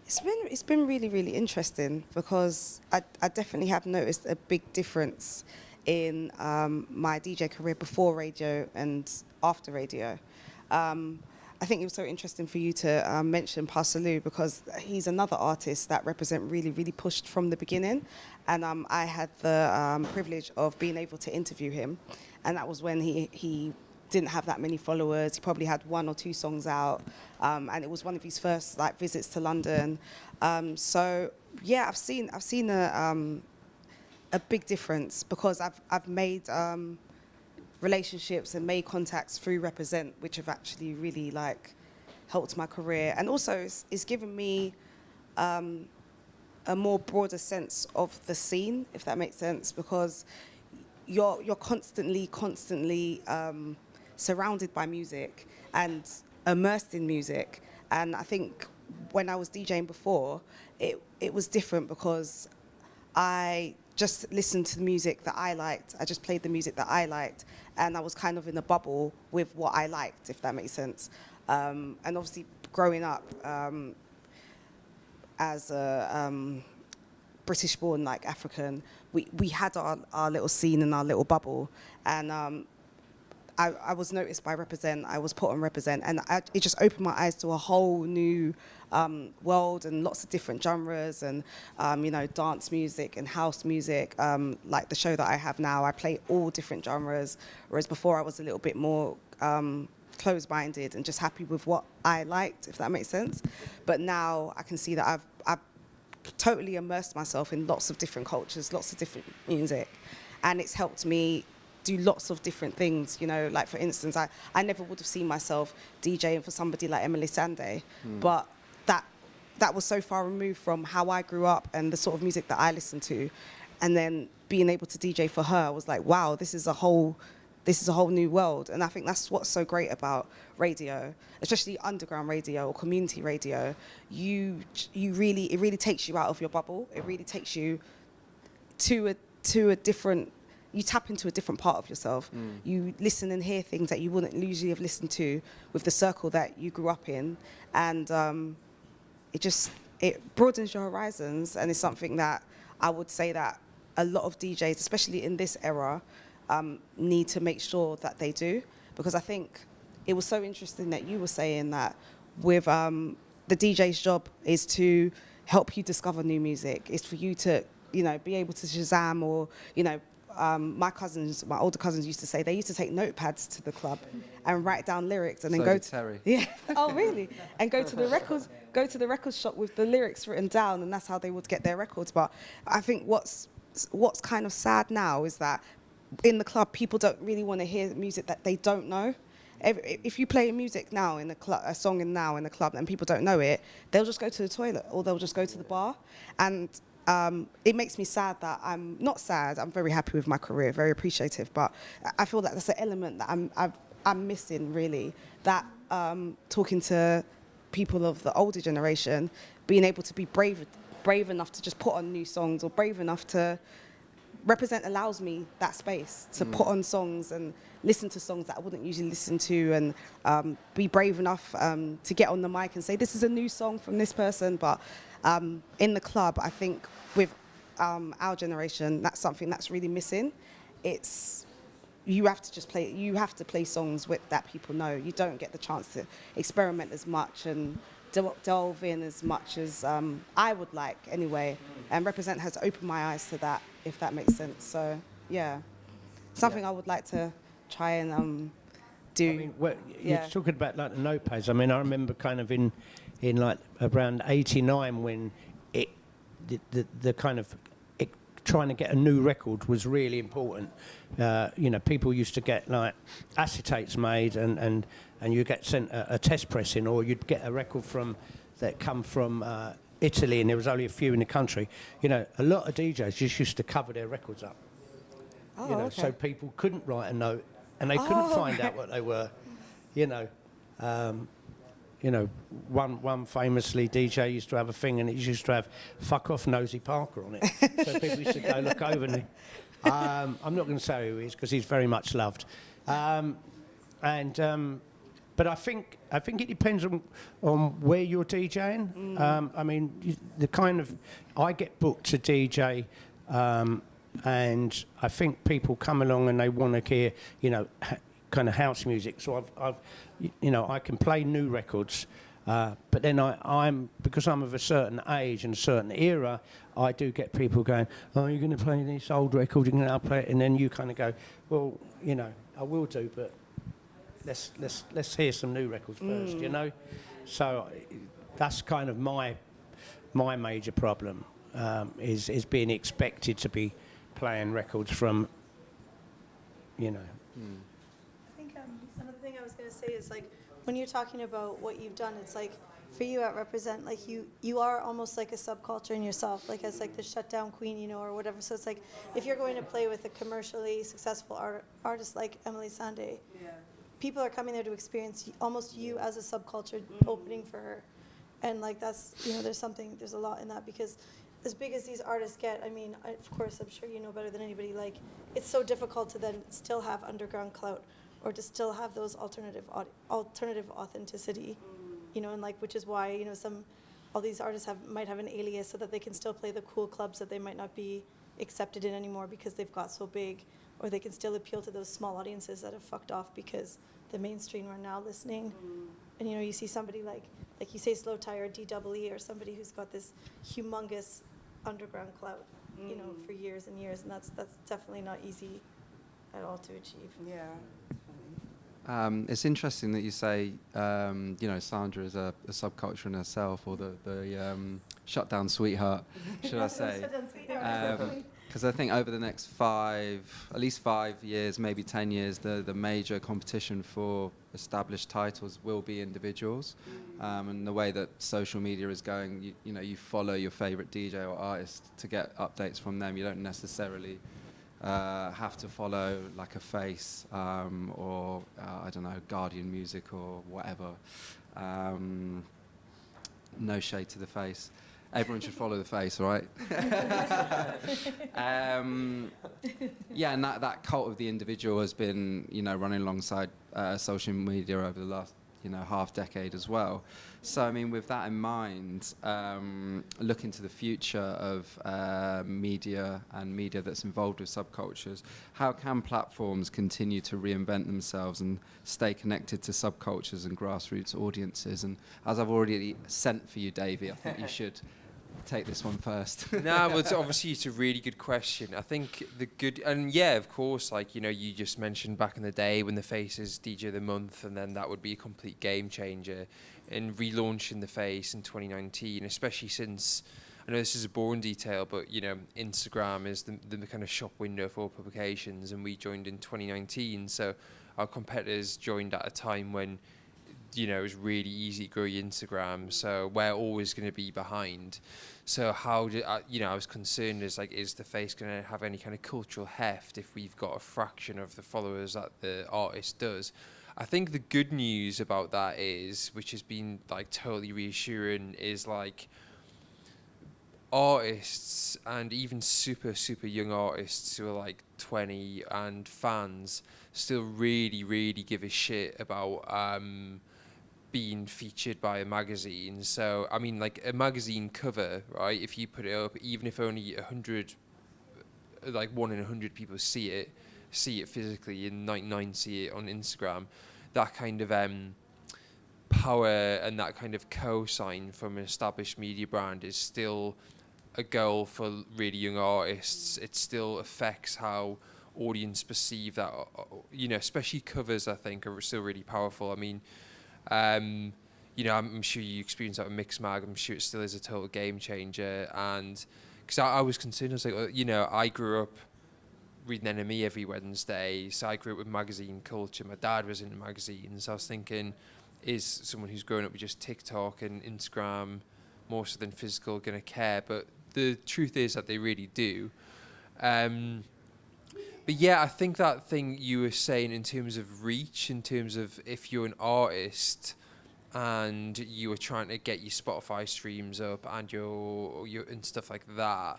[SPEAKER 4] It's been really, really interesting, because I definitely have noticed a big difference in my DJ career before radio and after radio. I think it was so interesting for you to mention Parsalou, because he's another artist that Reprezent really, really pushed from the beginning. And I had the privilege of being able to interview him. And that was when he didn't have that many followers. He probably had 1 or 2 songs out. And it was one of his first visits to London. So yeah, I've seen a big difference, because I've made relationships and made contacts through Reprezent, which have actually really helped my career, and also it's given me a more broader sense of the scene, if that makes sense, because you're constantly surrounded by music and immersed in music. And I think when I was DJing before, it was different, because I just listened to the music that I liked. I just played the music that I liked, and I was kind of in a bubble with what I liked, if that makes sense. And obviously, growing up as a British-born African, we had our little scene and our little bubble, and I was noticed by Reprezent. I was put on Reprezent, and it just opened my eyes to a whole new world and lots of different genres and you know, dance music and house music. Like the show that I have now, I play all different genres, whereas before I was a little bit more closed-minded and just happy with what I liked, if that makes sense. But now I can see that I've totally immersed myself in lots of different cultures, lots of different music, and it's helped me do lots of different things, you know, like for instance, I never would have seen myself DJing for somebody like Emily Sandé, but that was so far removed from how I grew up and the sort of music that I listened to, and then being able to DJ for her was like, wow, this is a whole new world. And I think that's what's so great about radio, especially underground radio or community radio. It really takes you out of your bubble. It really takes you to a different, you tap into a different part of yourself. You listen and hear things that you wouldn't usually have listened to with the circle that you grew up in. And it broadens your horizons, and it's something that I would say that a lot of DJs, especially in this era, need to make sure that they do. Because I think it was so interesting that you were saying that with the DJ's job is to help you discover new music. It's for you to, you know, be able to Shazam, or, you know, my older cousins used to say they used to take notepads to the club and write down lyrics and then go to
[SPEAKER 1] Terry.
[SPEAKER 4] Yeah. Oh, really? And go to the record shop with the lyrics written down, and that's how they would get their records. But I think what's kind of sad now is that in the club, people don't really want to hear music that they don't know. If you play music now in the club, a song now in the club, and people don't know it, they'll just go to the toilet or they'll just go to the bar. And it makes me sad that I'm not sad. I'm very happy with my career, very appreciative. But I feel that that's an element that I'm missing, really. That talking to people of the older generation, being able to be brave enough to just put on new songs, or brave enough to Reprezent allows me that space to put on songs and listen to songs that I wouldn't usually listen to, and be brave enough to get on the mic and say, this is a new song from this person. But in the club, I think with our generation, that's something that's really missing. You have to play songs that people know. You don't get the chance to experiment as much and delve in as much as I would like anyway. And Reprezent has opened my eyes to that, if that makes sense. So yeah, something I would like to try and do.
[SPEAKER 3] I mean, you're talking about like the notepads. I mean, I remember kind of in like around '89 when the kind of trying to get a new record was really important. You know, people used to get like acetates made, and you get sent a test pressing, or you'd get a record that come from Italy, and there was only a few in the country. You know, a lot of DJs just used to cover their records up.
[SPEAKER 4] Oh,
[SPEAKER 3] you know,
[SPEAKER 4] okay.
[SPEAKER 3] so people couldn't write a note, and they couldn't find out what they were. You know, one famously DJ used to have a thing, and it used to have "fuck off Nosy Parker" on it. So people used to go look over, and I'm not going to say who he is because he's very much loved. But I think it depends on where you're DJing. I mean, I get booked to DJ, and I think people come along and they want to hear, you know, kind of house music. So I can play new records, but then because I'm of a certain age and a certain era, I do get people going, "Oh, you're going to play this old record? You're going to play it?" And then you kind of go, "Well, you know, I will do, but let's hear some new records first," you know. So that's kind of my major problem, is being expected to be playing records from, you know.
[SPEAKER 2] I think another thing I was going to say is, like, when you're talking about what you've done, it's like for you at Reprezent, like you are almost like a subculture in yourself, like as like the shutdown queen, you know, or whatever. So it's like if you're going to play with a commercially successful artist like Emily Sandé, people are coming there to experience almost you as a subculture opening for her. And like that's, you know, there's a lot in that, because as big as these artists get, I mean, of course, I'm sure you know better than anybody, like it's so difficult to then still have underground clout, or to still have those alternative authenticity, you know, and like, which is why, you know, all these artists might have an alias so that they can still play the cool clubs that they might not be accepted in anymore because they've got so big. or they can still appeal to those small audiences that have fucked off because the mainstream are now listening. And you see somebody like you say Slow Tie or DEE or somebody who's got this humongous underground clout, for years and years, and that's definitely not easy at all to achieve.
[SPEAKER 4] Yeah.
[SPEAKER 1] It's interesting that you say, Sandra is a subculture in herself, or the shutdown sweetheart, should I say? Because I think over the next at least 5 years, maybe 10 years, the major competition for established titles will be individuals. And the way that social media is going, you follow your favorite DJ or artist to get updates from them. You don't necessarily have to follow like a Face or I don't know, Guardian Music or whatever. No shade to the Face. Everyone should follow the Face, right? And that cult of the individual has been, running alongside social media over the last, half decade as well. So, I mean, with that in mind, looking to the future of media and media that's involved with subcultures, how can platforms continue to reinvent themselves and stay connected to subcultures and grassroots audiences? And as I've already sent for you, Davey, I think you should take this one first.
[SPEAKER 5] Well, it's a really good question. I think of course, you just mentioned back in the day when the Face is DJ of the month, and then that would be a complete game changer. And relaunching the Face in 2019, especially since, I know this is a boring detail, but Instagram is the kind of shop window for publications, and we joined in 2019. So our competitors joined at a time when it was really easy to grow your Instagram, so we're always going to be behind. So how do I was concerned is the Face going to have any kind of cultural heft if we've got a fraction of the followers that the artist does? I think the good news about that is, which has been totally reassuring, is artists and even super young artists who are 20 and fans still really give a shit about being featured by a magazine. So I mean, a magazine cover, right? If you put it up, even if only 100, 1 in 100 people see it physically, and 99 see it on Instagram, that kind of power and that kind of cosign from an established media brand is still a goal for really young artists. It still affects how audience perceive that, especially covers, I think, are still really powerful. I mean, I'm sure you experienced that with Mixmag. I'm sure it still is a total game changer. And because I was concerned, I was I grew up reading NME every Wednesday, so I grew up with magazine culture. My dad was into magazines. I was thinking, is someone who's grown up with just TikTok and Instagram more so than physical going to care? But the truth is that they really do. But yeah, I think that thing you were saying in terms of reach, in terms of if you're an artist and you were trying to get your Spotify streams up and your and stuff like that,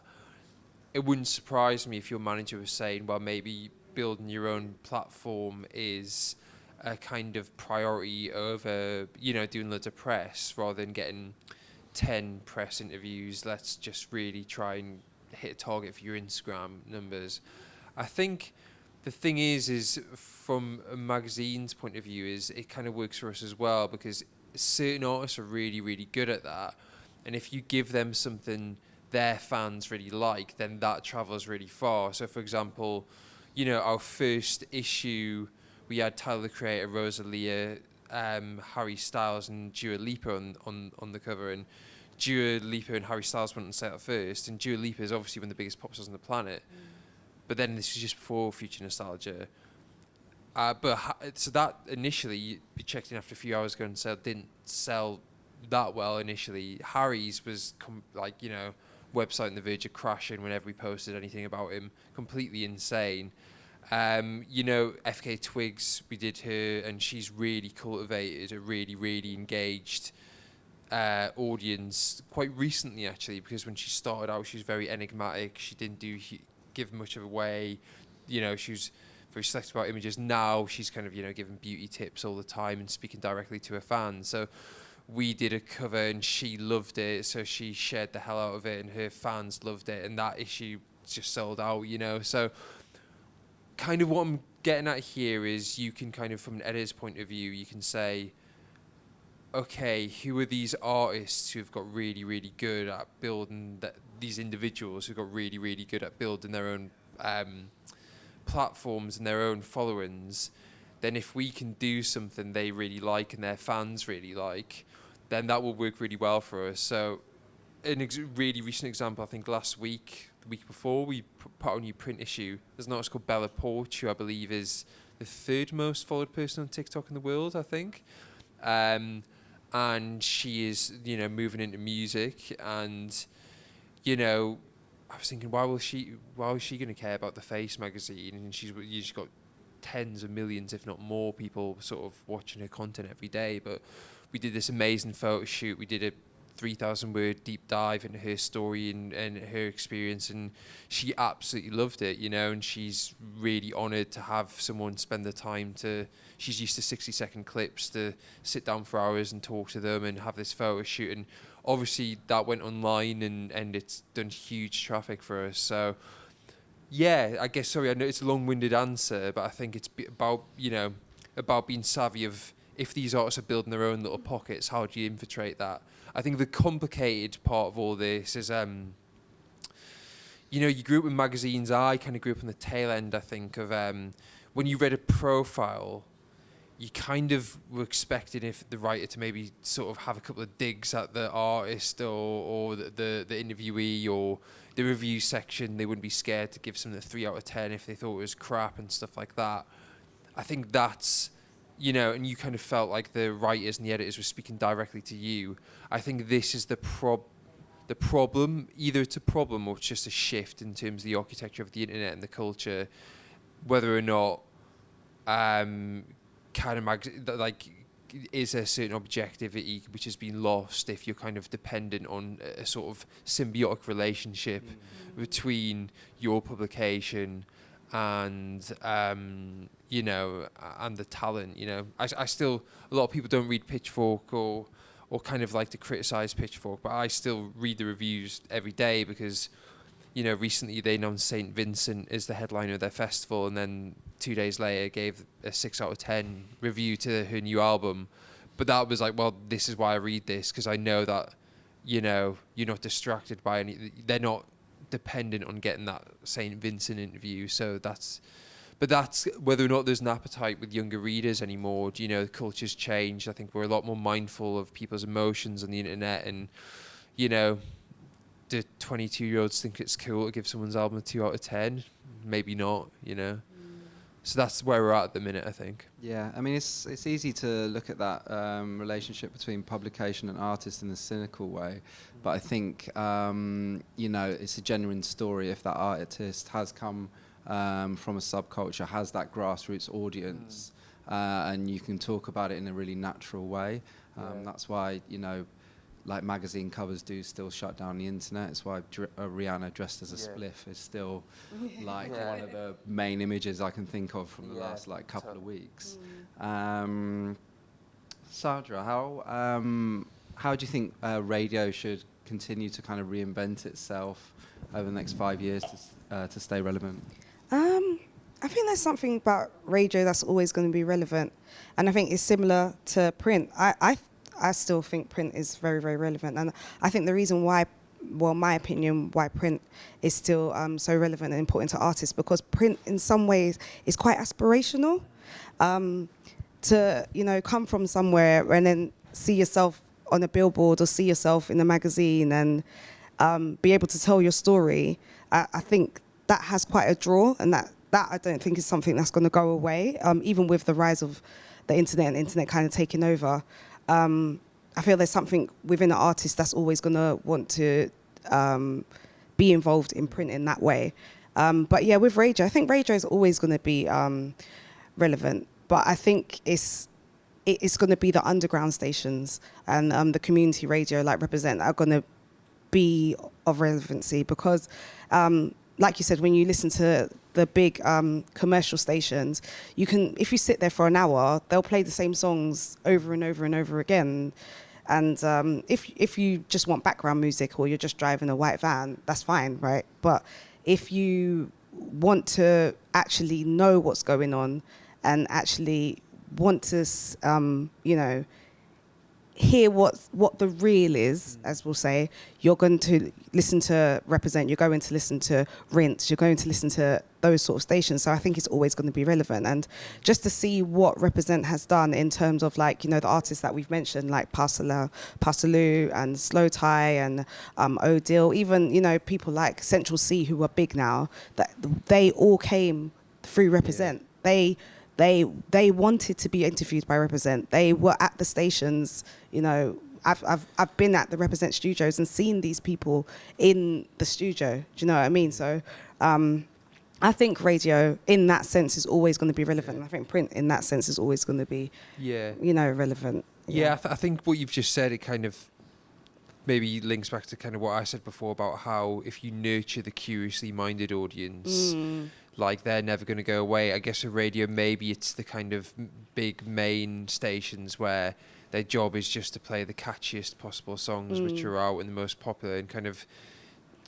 [SPEAKER 5] it wouldn't surprise me if your manager was saying, well, maybe building your own platform is a kind of priority over, doing loads of press rather than getting 10 press interviews. Let's just really try and hit a target for your Instagram numbers. I think the thing is from a magazine's point of view, is it kind of works for us as well, because certain artists are really good at that. And if you give them something their fans really like, then that travels really far. So for example, our first issue, we had Tyler the Creator, Rosalia, Harry Styles and Dua Lipa on the cover, and Dua Lipa and Harry Styles went on set at first, and Dua Lipa is obviously one of the biggest pop stars on the planet. But then this was just before Future Nostalgia. So that initially, we checked in after a few hours ago and didn't sell that well initially. Harry's was website on the verge of crashing whenever we posted anything about him. Completely insane. FK Twigs, we did her, and she's really cultivated a really engaged audience quite recently, actually, because when she started out, she was very enigmatic. She didn't give much of away. She was very selective about images. Now she's kind of, giving beauty tips all the time and speaking directly to her fans. So we did a cover and she loved it, so she shared the hell out of it and her fans loved it, and that issue just sold out, So kind of what I'm getting at here is you can kind of, from an editor's point of view, you can say, okay, who are these artists who've got really, really good at building these individuals who've got really, really good at building their own platforms and their own followings? Then if we can do something they really like and their fans really like, then that will work really well for us. So really recent example, I think last week, the week before, we put out a new print issue. There's an artist called Bella Porch, who I believe is the 3rd most followed person on TikTok in the world, I think. And she is, moving into music, and, I was thinking, why is she going to care about The Face magazine? And she's got tens of millions, if not more, people sort of watching her content every day. But we did this amazing photo shoot. We did a 3,000 word deep dive into her story and her experience, and she absolutely loved it, and she's really honoured to have someone spend the time she's used to 60-second clips, to sit down for hours and talk to them and have this photo shoot. And obviously that went online and it's done huge traffic for us. So yeah, I guess, sorry, I know it's a long-winded answer, but I think it's about being savvy of, if these artists are building their own little pockets, how do you infiltrate that? I think the complicated part of all this is, you grew up with magazines. I kind of grew up on the tail end, I think, of when you read a profile, you kind of were expecting if the writer to maybe sort of have a couple of digs at the artist or the interviewee or the review section. They wouldn't be scared to give something a 3 out of 10 if they thought it was crap and stuff like that. I think that's, and you kind of felt like the writers and the editors were speaking directly to you. I think this is the problem. Either it's a problem or it's just a shift in terms of the architecture of the internet and the culture, whether or not is a certain objectivity which has been lost if you're kind of dependent on a sort of symbiotic relationship between your publication and and the talent. I still, a lot of people don't read Pitchfork or kind of like to criticize Pitchfork, but I still read the reviews every day because recently they announced St. Vincent as the headliner of their festival, and then 2 days later gave a 6 out of 10 review to her new album. But that was like, well, this is why I read this, because I know that you're not distracted by they're not dependent on getting that St. Vincent interview. So that's whether or not there's an appetite with younger readers anymore. The culture's changed. I think we're a lot more mindful of people's emotions on the internet, and do 22-year-olds think it's cool to give someone's album a 2 out of 10? Maybe not, So that's where we're at the minute, I think.
[SPEAKER 1] Yeah, I mean, it's easy to look at that relationship between publication and artist in a cynical way, but I think, it's a genuine story if that artist has come from a subculture, has that grassroots audience, and you can talk about it in a really natural way. That's why, like magazine covers do still shut down the internet. It's why Rihanna dressed as a spliff is still one of the main images I can think of from the last couple of weeks. Sandra, how do you think radio should continue to kind of reinvent itself over the next 5 years to stay relevant?
[SPEAKER 4] I think there's something about radio that's always going to be relevant, and I think it's similar to print. I still think print is very, very relevant. And I think the reason why, my opinion, why print is still so relevant and important to artists, because print in some ways is quite aspirational. To, come from somewhere and then see yourself on a billboard or see yourself in a magazine and be able to tell your story, I think that has quite a draw, and that I don't think is something that's going to go away, even with the rise of the internet and internet kind of taking over. I feel there's something within an artist that's always going to want to be involved in print in that way. But yeah, with radio, I think radio is always going to be relevant, but I think it's going to be the underground stations and the community radio like Reprezent are going to be of relevancy, because like you said, when you listen to the big commercial stations, if you sit there for an hour, they'll play the same songs over and over and over again. And if you just want background music or you're just driving a white van, that's fine, right? But if you want to actually know what's going on and actually want to, you know, hear what the real is, as we'll say, you're going to listen to Represent, you're going to listen to Rinse, you're going to listen to those sort of stations. So I think it's always going to be relevant. And just to see what Represent has done in terms of, like, you know, the artists that we've mentioned, like Pastor and Slow Tie and Odile, even, you know, people like Central C, who are big now, that they all came through Represent. Yeah. They wanted to be interviewed by Represent. They were at the stations, you know. I've been at the Represent studios and seen these people in the studio. Do you know what I mean? So I think radio in that sense is always going to be relevant. I think print in that sense is always going to be, you know, relevant.
[SPEAKER 5] Yeah, I think what you've just said, it kind of maybe links back to kind of what I said before about how if you nurture the curiously minded audience, like, they're never going to go away. I guess with radio, maybe it's the kind of big main stations where their job is just to play the catchiest possible songs which are out and the most popular, and kind of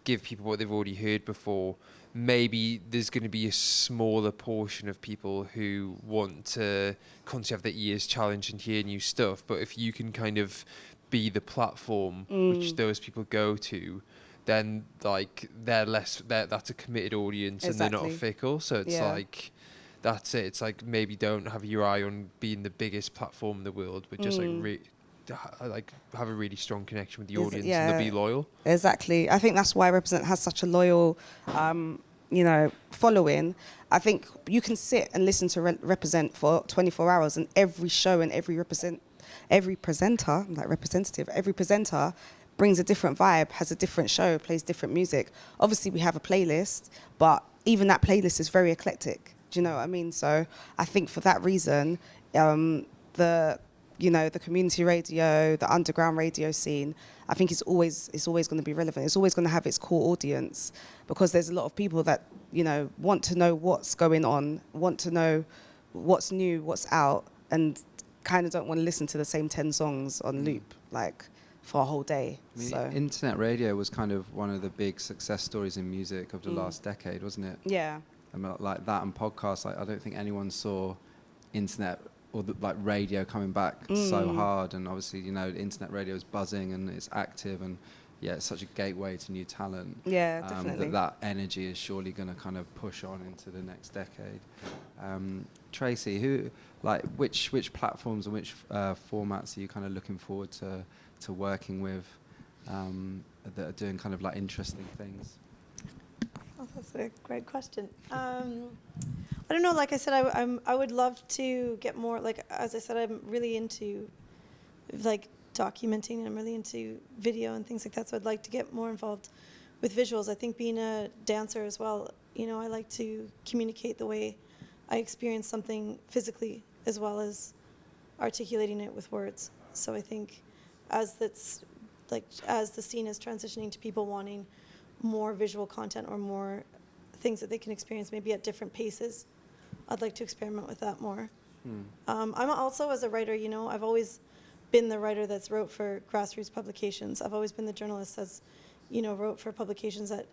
[SPEAKER 5] give people what they've already heard before. Maybe there's going to be a smaller portion of people who want to constantly have their ears challenged and hear new stuff. But if you can kind of be the platform which those people go to, then, like, that's a committed audience. Exactly. And they're not fickle. So it's like, that's it. It's like, maybe don't have your eye on being the biggest platform in the world, but just like have a really strong connection with the audience and they'll be loyal.
[SPEAKER 4] Exactly. I think that's why Represent has such a loyal, you know, following. I think you can sit and listen to Represent for 24 hours, and every show and every presenter brings a different vibe, has a different show, plays different music. Obviously, we have a playlist, but even that playlist is very eclectic. Do you know what I mean? So I think for that reason, the community radio, the underground radio scene, I think it's always going to be relevant. It's always going to have its core audience, because there's a lot of people that, you know, want to know what's going on, want to know what's new, what's out, and kind of don't want to listen to the same 10 songs on loop, like, for a whole day.
[SPEAKER 1] I mean,
[SPEAKER 4] so
[SPEAKER 1] internet radio was kind of one of the big success stories in music of the last decade, wasn't it?
[SPEAKER 4] Yeah.
[SPEAKER 1] I mean, like that and podcasts. Like, I don't think anyone saw internet or like radio coming back so hard. And obviously, you know, internet radio is buzzing and it's active, and it's such a gateway to new talent.
[SPEAKER 4] Yeah, definitely.
[SPEAKER 1] That energy is surely going to kind of push on into the next decade. Tracy, which platforms and which formats are you kind of looking forward to working with that are doing kind of like interesting things?
[SPEAKER 2] Oh, that's a great question. I don't know. Like I said, I would love to get more. Like, as I said, I'm really into like documenting, and I'm really into video and things like that. So I'd like to get more involved with visuals. I think being a dancer as well, you know, I like to communicate the way I experience something physically as well as articulating it with words. So I think as the scene is transitioning to people wanting more visual content or more things that they can experience maybe at different paces, I'd like to experiment with that more. I'm also, as a writer, you know, I've always been the writer that's wrote for grassroots publications. I've always been the journalist that's, you know, wrote for publications that,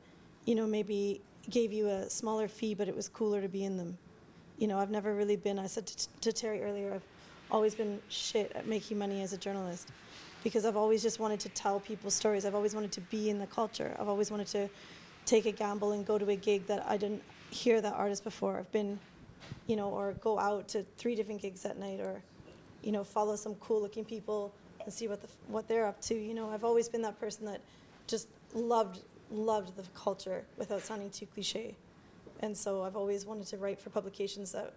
[SPEAKER 2] you know, maybe gave you a smaller fee, but it was cooler to be in them. You know, I've never really been, I said to Terry earlier, I've always been shit at making money as a journalist, because I've always just wanted to tell people stories. I've always wanted to be in the culture. I've always wanted to take a gamble and go to a gig that I didn't hear that artist before. I've been, you know, or go out to 3 different gigs that night, or, you know, follow some cool looking people and see what they're up to. You know, I've always been that person that just loved the culture without sounding too cliche. And so I've always wanted to write for publications that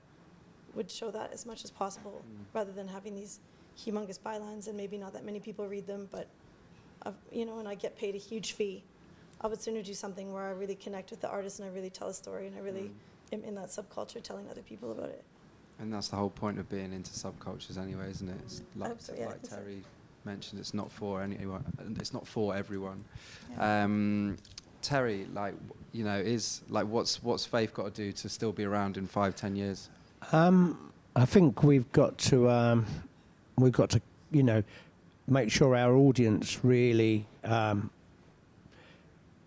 [SPEAKER 2] would show that as much as possible, rather than having these humongous bylines and maybe not that many people read them, but, you know, and I get paid a huge fee. I would sooner do something where I really connect with the artist and I really tell a story and I really am in that subculture telling other people about it.
[SPEAKER 1] And that's the whole point of being into subcultures anyway, isn't it? It's like Terry mentioned, it's not for anyone. It's not for everyone. Yeah. Terry, like, you know, what's Faith got to do to still be around in 5-10 years?
[SPEAKER 3] I think we've got to, you know, make sure our audience really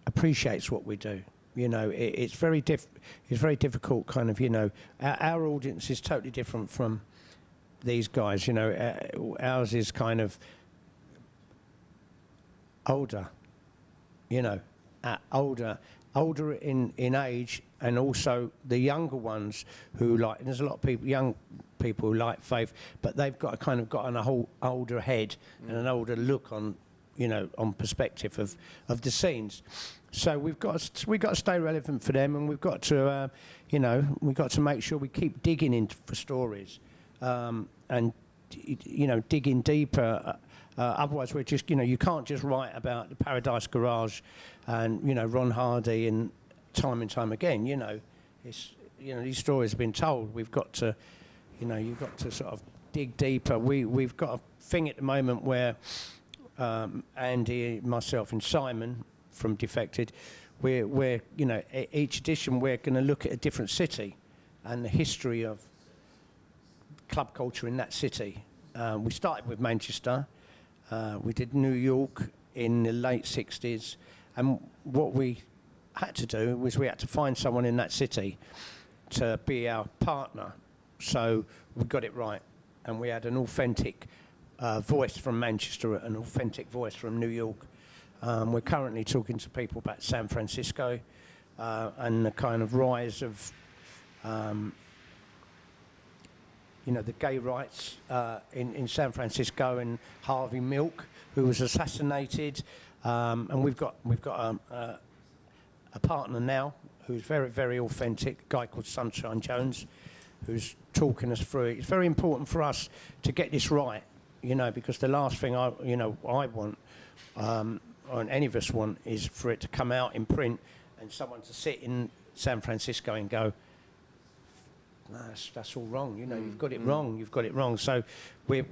[SPEAKER 3] appreciates what we do. You know, it's very difficult, kind of. You know, our audience is totally different from these guys. You know, ours is kind of older. You know, older in age, and also the younger ones who like. And there's a lot of people, young people who like Faith, but they've got a whole older head and an older look on, you know, on perspective of the scenes. So we've got to stay relevant for them, and we've got to, you know, we've got to make sure we keep digging into for stories, and you know, digging deeper. Otherwise, we're just, you know, you can't just write about the Paradise Garage, and you know, Ron Hardy and time again. You know, it's, you know, these stories have been told. We've got to, you know, you've got to sort of dig deeper. We've got a thing at the moment where Andy, myself, and Simon from Defected, we're you know, each edition we're going to look at a different city and the history of club culture in that city. We started with Manchester. We did New York in the late 60s, and what we had to do was we had to find someone in that city to be our partner. So we got it right, and we had an authentic voice from Manchester, an authentic voice from New York. We're currently talking to people about San Francisco and the kind of rise of, you know, the gay rights in San Francisco, and Harvey Milk, who was assassinated. And we've got a partner now who's very, very authentic, a guy called Sunshine Jones, who's talking us through it. It's very important for us to get this right, you know, because the last thing I want, or any of us want, is for it to come out in print and someone to sit in San Francisco and go, no, that's all wrong. You know, you've got it wrong. You've got it wrong. So we're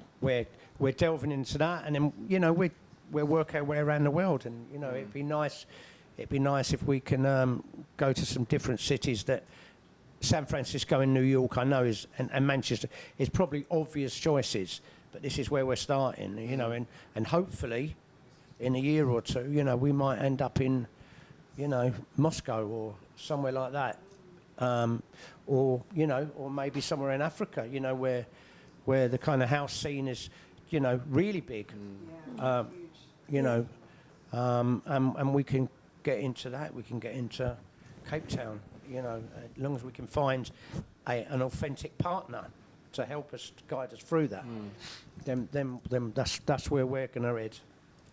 [SPEAKER 3] delving into that, and then, you know, we'll work our way around the world, and you know, it'd be nice if we can go to some different cities. That San Francisco and New York, I know, and Manchester is probably obvious choices, but this is where we're starting. You know, and hopefully, in a year or two, you know, we might end up in, you know, Moscow or somewhere like that, or you know, or maybe somewhere in Africa, you know, where the kind of house scene is, you know, really big, you know, and we can get into that. We can get into Cape Town, you know, as long as we can find an authentic partner to help us, to guide us through that. Then that's where we're going to head.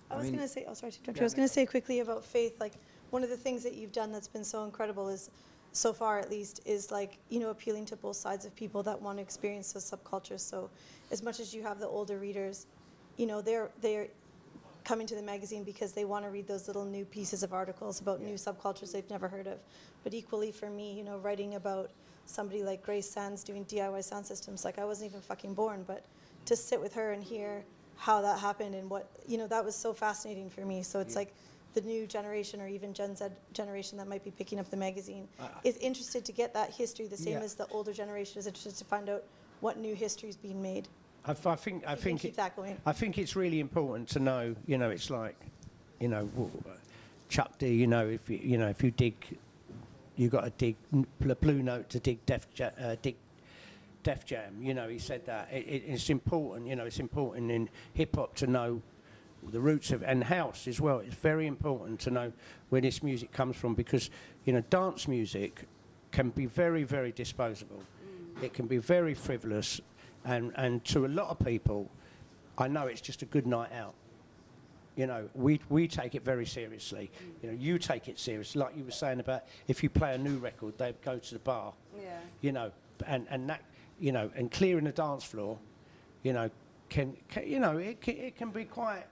[SPEAKER 2] I was going to say, sorry to interrupt you. I was going to say quickly about Faith, like, one of the things that you've done that's been so incredible is, so far at least, is like, you know, appealing to both sides of people that want to experience those subcultures. So as much as you have the older readers, you know, they're coming to the magazine because they want to read those little new pieces of articles about new subcultures they've never heard of. But equally for me, you know, writing about somebody like Grace Sands doing DIY sound systems, like, I wasn't even fucking born, but to sit with her and hear how that happened and what, you know, that was so fascinating for me. So it's like the new generation, or even Gen Z generation that might be picking up the magazine, is interested to get that history, the same as the older generation is interested to find out what new history is being made.
[SPEAKER 3] I think
[SPEAKER 2] keep that going.
[SPEAKER 3] I think it's really important to know, you know, it's like, you know, Chuck D, you know, if you dig, you got to dig Blue Note to dig Def Jam, you know, he said that. It's important, you know, it's important in hip-hop to know the roots of, and house as well. It's very important to know where this music comes from, because, you know, dance music can be very, very disposable. It can be very frivolous, and to a lot of people, I know it's just a good night out. You know, we take it very seriously. You know, you take it seriously, like you were saying about if you play a new record, they go to the bar. Yeah. You know, and that, you know, and clearing the dance floor, you know, can you know, it can be quite,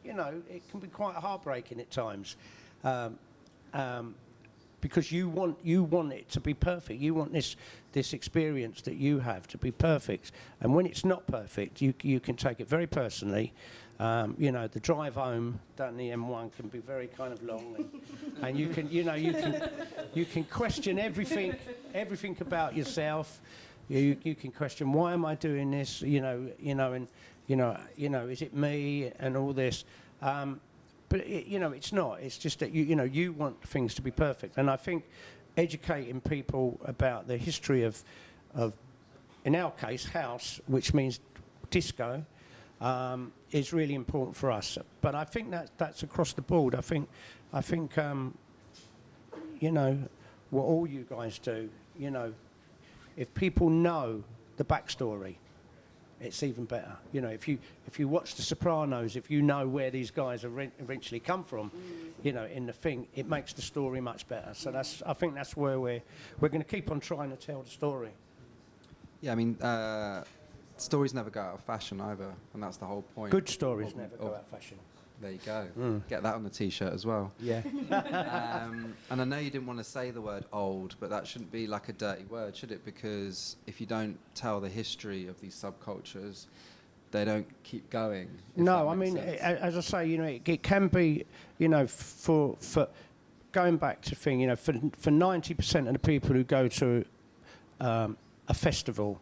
[SPEAKER 3] you know, it can be quite heartbreaking at times, because you want it to be perfect. You want this experience that you have to be perfect, and when it's not perfect, you can take it very personally. You know, the drive home down the M1 can be very kind of long, and you can question everything about yourself. You can question, why am I doing this? You know, and is it me and all this? but it's not. It's just that you want things to be perfect, and I think educating people about the history of in our case house, which means disco, is really important for us. But I think that's across the board. I think what all you guys do, if people know the backstory, it's even better. If you watch The Sopranos, if you know where these guys eventually come from, in the thing, it makes the story much better. So I think that's where we're going to keep on trying to tell the story.
[SPEAKER 1] Yeah, I mean, stories never go out of fashion either, and that's the whole point.
[SPEAKER 3] Good stories never go out of fashion.
[SPEAKER 1] There you go. Get that on the T-shirt as well.
[SPEAKER 3] Yeah.
[SPEAKER 1] And I know you didn't want to say the word old, but that shouldn't be like a dirty word, should it? Because if you don't tell the history of these subcultures, they don't keep going.
[SPEAKER 3] No, I mean, as I say, it can be, for going back to thing, for 90% of the people who go to a festival,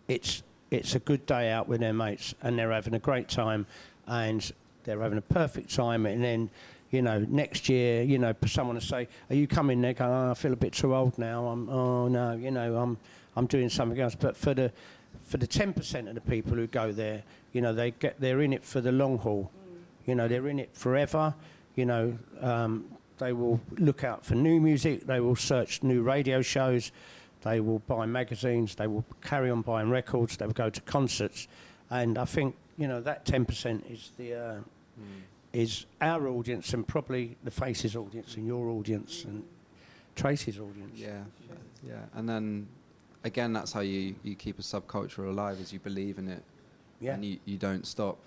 [SPEAKER 3] it's a good day out with their mates, and they're having a great time, and they're having a perfect time, and then, next year, for someone to say, "Are you coming?" They go, "Oh, I feel a bit too old now. I'm doing something else." But for the 10% of the people who go there, they're in it for the long haul. They're in it forever. They will look out for new music. They will search new radio shows. They will buy magazines. They will carry on buying records. They will go to concerts, and I think that 10% is is our audience, and probably the Faces audience, and your audience, and Tracy's audience.
[SPEAKER 1] Yeah. And then again, that's how you keep a subculture alive, is you believe in it, and you don't stop.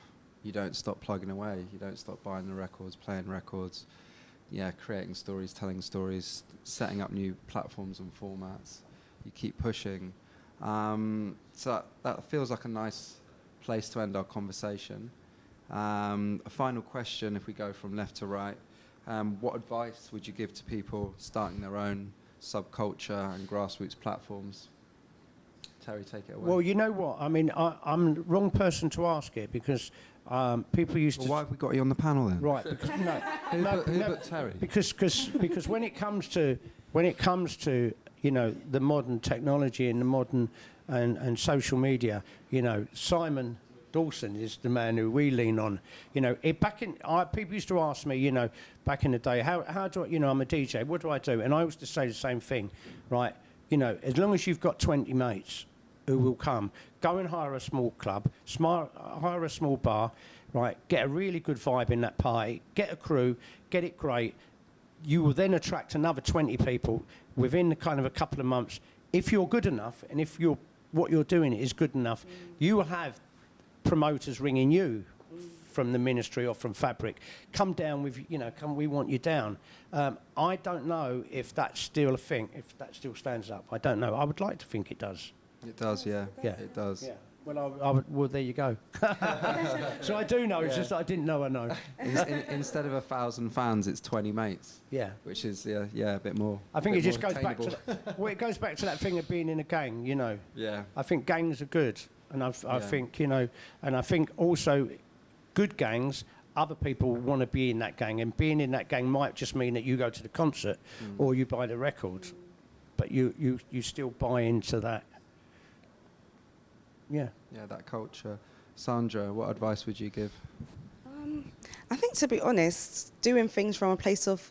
[SPEAKER 1] You don't stop plugging away. You don't stop buying the records, playing records. Yeah, creating stories, telling stories, setting up new platforms and formats. You keep pushing. So that feels like a nice place to end our conversation. A final question, if we go from left to right. What advice would you give to people starting their own subculture and grassroots platforms? Terry, take it away.
[SPEAKER 3] Well, you know what? I mean, I'm the wrong person to ask it, because people used to...
[SPEAKER 1] Why have we got you on the panel then?
[SPEAKER 3] Right, because
[SPEAKER 1] Who but Terry?
[SPEAKER 3] Because when it comes to the modern technology and the modern and social media, Simon Dawson is the man who we lean on. People used to ask me, back in the day, how do I, I'm a DJ, what do I do? And I used to say the same thing, right? As long as you've got 20 mates who will come, go and hire a small club, hire a small bar, right? Get a really good vibe in that party, get a crew, get it great. You will then attract another 20 people within the kind of a couple of months. If you're good enough, and if what you're doing is good enough, you will have promoters ringing you from the ministry or from Fabric. Come down with, we want you down. I don't know if that's still a thing, if that still stands up. I don't know. I would like to think it does.
[SPEAKER 1] It does, yeah.
[SPEAKER 3] Yeah.
[SPEAKER 1] It does.
[SPEAKER 3] Yeah. Well, there you go. So I do know, it's just that I didn't know I know.
[SPEAKER 1] Instead of 1,000 fans, it's 20 mates.
[SPEAKER 3] Yeah.
[SPEAKER 1] Which is, a bit more.
[SPEAKER 3] I think it just
[SPEAKER 1] more
[SPEAKER 3] goes back to it goes back to that thing of being in a gang,
[SPEAKER 1] Yeah.
[SPEAKER 3] I think gangs are good. And I think, and I think also good gangs, other people want to be in that gang, and being in that gang might just mean that you go to the concert or you buy the records, but you still buy into that. Yeah,
[SPEAKER 1] that culture. Sandra, what advice would you give?
[SPEAKER 4] I think, to be honest, doing things from a place of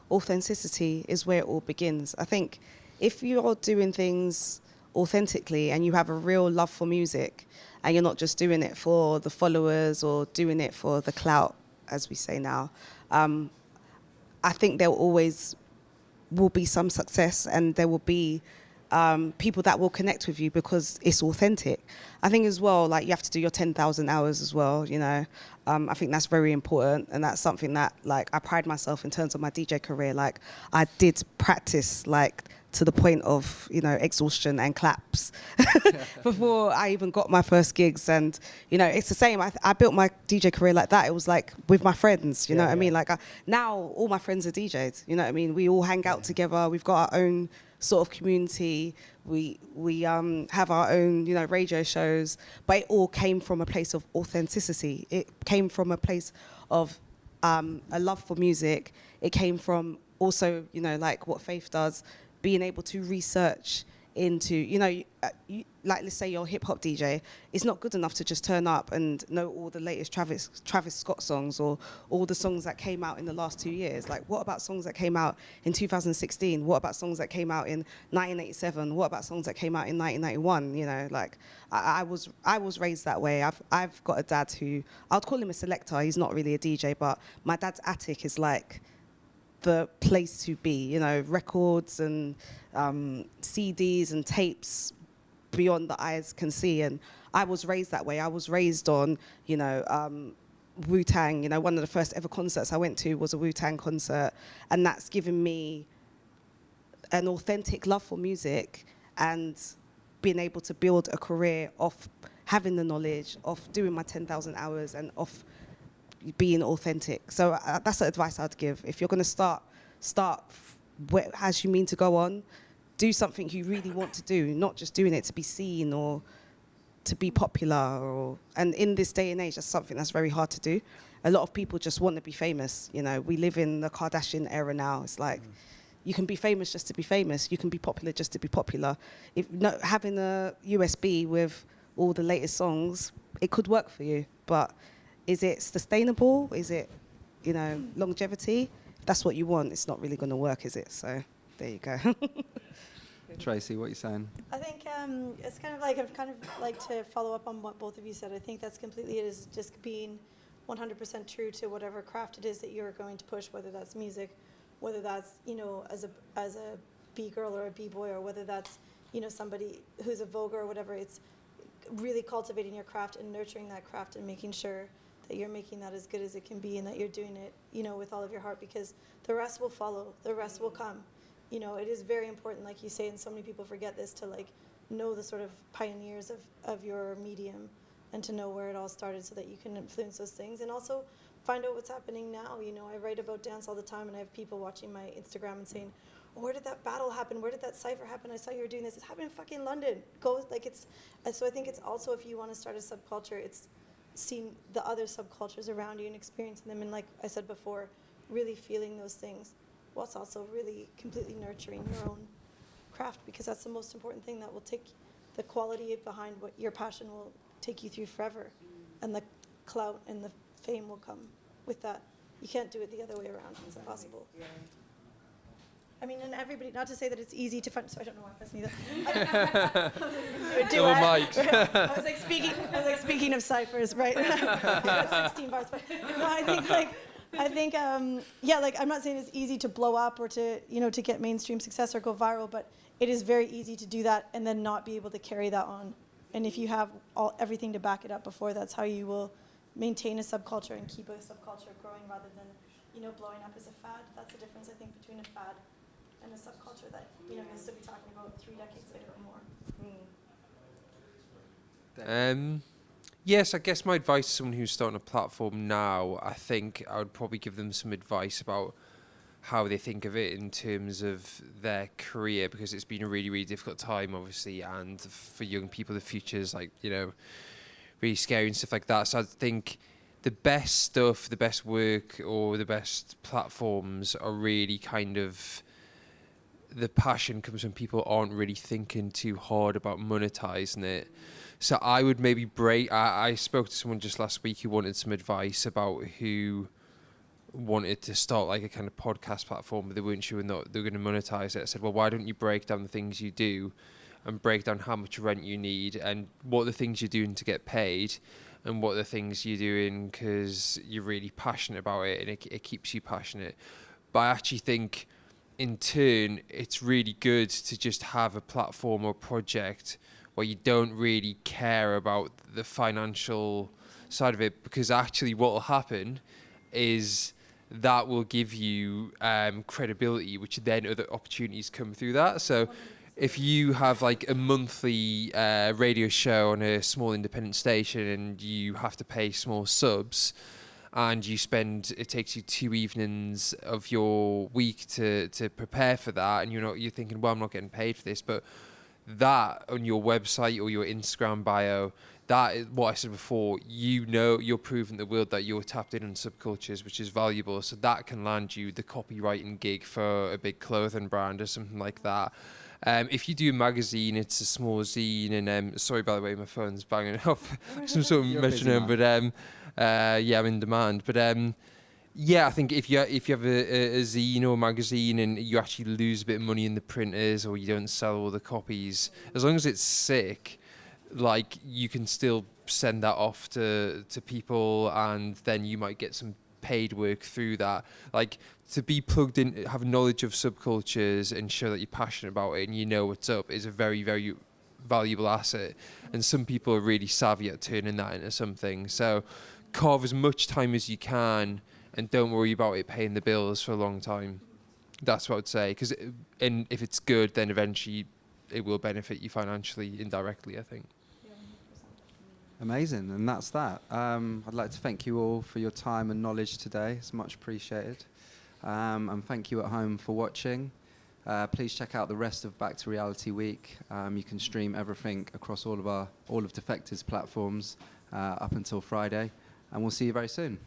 [SPEAKER 4] authenticity is where it all begins. I think if you're doing things authentically and you have a real love for music, and you're not just doing it for the followers or doing it for the clout, as we say now, I think there always will be some success, and there will be people that will connect with you because it's authentic. I think as well, like, you have to do your 10,000 hours as well, I think that's very important, and that's something that, like, I pride myself in terms of my DJ career. Like, I did practice, like, to the point of, exhaustion and claps before I even got my first gigs. And, it's the same. I built my DJ career like that. It was like with my friends, you know what I mean? Like, now all my friends are DJs, you know what I mean? We all hang out together. We've got our own sort of community. We have our own, radio shows, but it all came from a place of authenticity. It came from a place of a love for music. It came from also, you know, like what Faith does, being able to research into, you know, like let's say you're a hip hop DJ, it's not good enough to just turn up and know all the latest Travis Scott songs or all the songs that came out in the last 2 years. Like, what about songs that came out in 2016? What about songs that came out in 1987? What about songs that came out in 1991? You know, like I was raised that way. I've got a dad who, I'd call him a selector. He's not really a DJ, but my dad's attic is like the place to be, you know, records and CDs and tapes beyond the eyes can see. And I was raised that way. I was raised on, you know, Wu-Tang. You know, one of the first ever concerts I went to was a Wu-Tang concert, and that's given me an authentic love for music and being able to build a career off having the knowledge, of doing my 10,000 hours and off being authentic. So that's the advice I'd give. If you're going to start as you mean to go on, do something you really want to do, not just doing it to be seen or to be popular. And in this day and age, that's something that's very hard to do. A lot of people just want to be famous. You know, we live in the Kardashian era now. It's like, you can be famous just to be famous. You can be popular just to be popular. Having a USB with all the latest songs, it could work for you, but is it sustainable? Is it, you know, longevity? If that's what you want, it's not really going to work, is it? So there you go.
[SPEAKER 1] Tracy, what are you saying?
[SPEAKER 2] I think it's kind of like to follow up on what both of you said. I think that's completely, it is just being 100% true to whatever craft it is that you're going to push, whether that's music, whether that's, you know, as a B-girl or a B-boy, or whether that's, you know, somebody who's a voguer or whatever. It's really cultivating your craft and nurturing that craft and making sure that you're making that as good as it can be and that you're doing it, you know, with all of your heart, because the rest will follow, the rest will come. You know, it is very important, like you say, and so many people forget this, to like know the sort of pioneers of your medium and to know where it all started so that you can influence those things, and also find out what's happening now. You know, I write about dance all the time, and I have people watching my Instagram and saying, oh, where did that battle happen? Where did that cypher happen? I saw you were doing this. It's happening in fucking London. Go, like, it's, and so I think it's also, if you want to start a subculture, it's seeing the other subcultures around you and experiencing them, and like I said before, really feeling those things, whilst also really completely nurturing your own craft, because that's the most important thing. That will take the quality behind what your passion will take you through forever, and the clout and the fame will come with that. You can't do it the other way around. It's impossible. I mean, and everybody, not to say that it's easy to find, so I don't know why I'm pressing that. I was like speaking of ciphers, right? 16 bars, but no, I think, yeah, like, I'm not saying it's easy to blow up or to, you know, to get mainstream success or go viral, but it is very easy to do that and then not be able to carry that on. And if you have everything to back it up before, that's how you will maintain a subculture and keep a subculture growing, rather than, you know, blowing up as a fad. That's the difference, I think, between a fad and a subculture that, you know, you'll still be talking about 3 decades later or more.
[SPEAKER 5] Yes, I guess my advice to someone who's starting a platform now, I think I would probably give them some advice about how they think of it in terms of their career, because it's been a really, really difficult time, obviously, and for young people, the future is, like, you know, really scary and stuff like that. So I think the best stuff, the best work, or the best platforms are really kind of, the passion comes when people aren't really thinking too hard about monetizing it. So I would maybe I spoke to someone just last week who wanted some advice about who wanted to start like a kind of podcast platform, but they weren't sure they were going to monetize it. I said, well, why don't you break down the things you do and break down how much rent you need and what are the things you're doing to get paid and what are the things you're doing because you're really passionate about it and it keeps you passionate. But I actually think in turn, it's really good to just have a platform or project where you don't really care about the financial side of it, because actually what will happen is that will give you credibility, which then other opportunities come through that. So if you have like a monthly radio show on a small independent station and you have to pay small subs, and it takes you 2 evenings of your week to prepare for that, and you're thinking, well, I'm not getting paid for this, but that on your website or your Instagram bio, that is what I said before. You know, you're proving the world that you're tapped in on Subcultures, which is valuable. So that can land you the copywriting gig for a big clothing brand or something like that. If you do a magazine, it's a small zine, and sorry, by the way, my phone's banging off some sort of
[SPEAKER 1] You're a busy
[SPEAKER 5] metronome,
[SPEAKER 1] man.
[SPEAKER 5] but yeah, I'm in demand. But yeah, I think if you have a zine or a magazine and you actually lose a bit of money in the printers, or you don't sell all the copies, as long as it's sick, like, you can still send that off to people, and then you might get some paid work through that. Like, to be plugged in, have knowledge of Subcultures and show that you're passionate about it and you know what's up is a very, very valuable asset. And some people are really savvy at turning that into something. So carve as much time as you can and don't worry about it paying the bills for a long time. That's what I'd say. And if it's good, then eventually it will benefit you financially indirectly, I think.
[SPEAKER 1] Amazing, and that's that. I'd like to thank you all for your time and knowledge today. It's much appreciated. And thank you at home for watching. Please check out the rest of Back to Reality Week. You can stream everything across all of Defected's platforms up until Friday, and we'll see you very soon.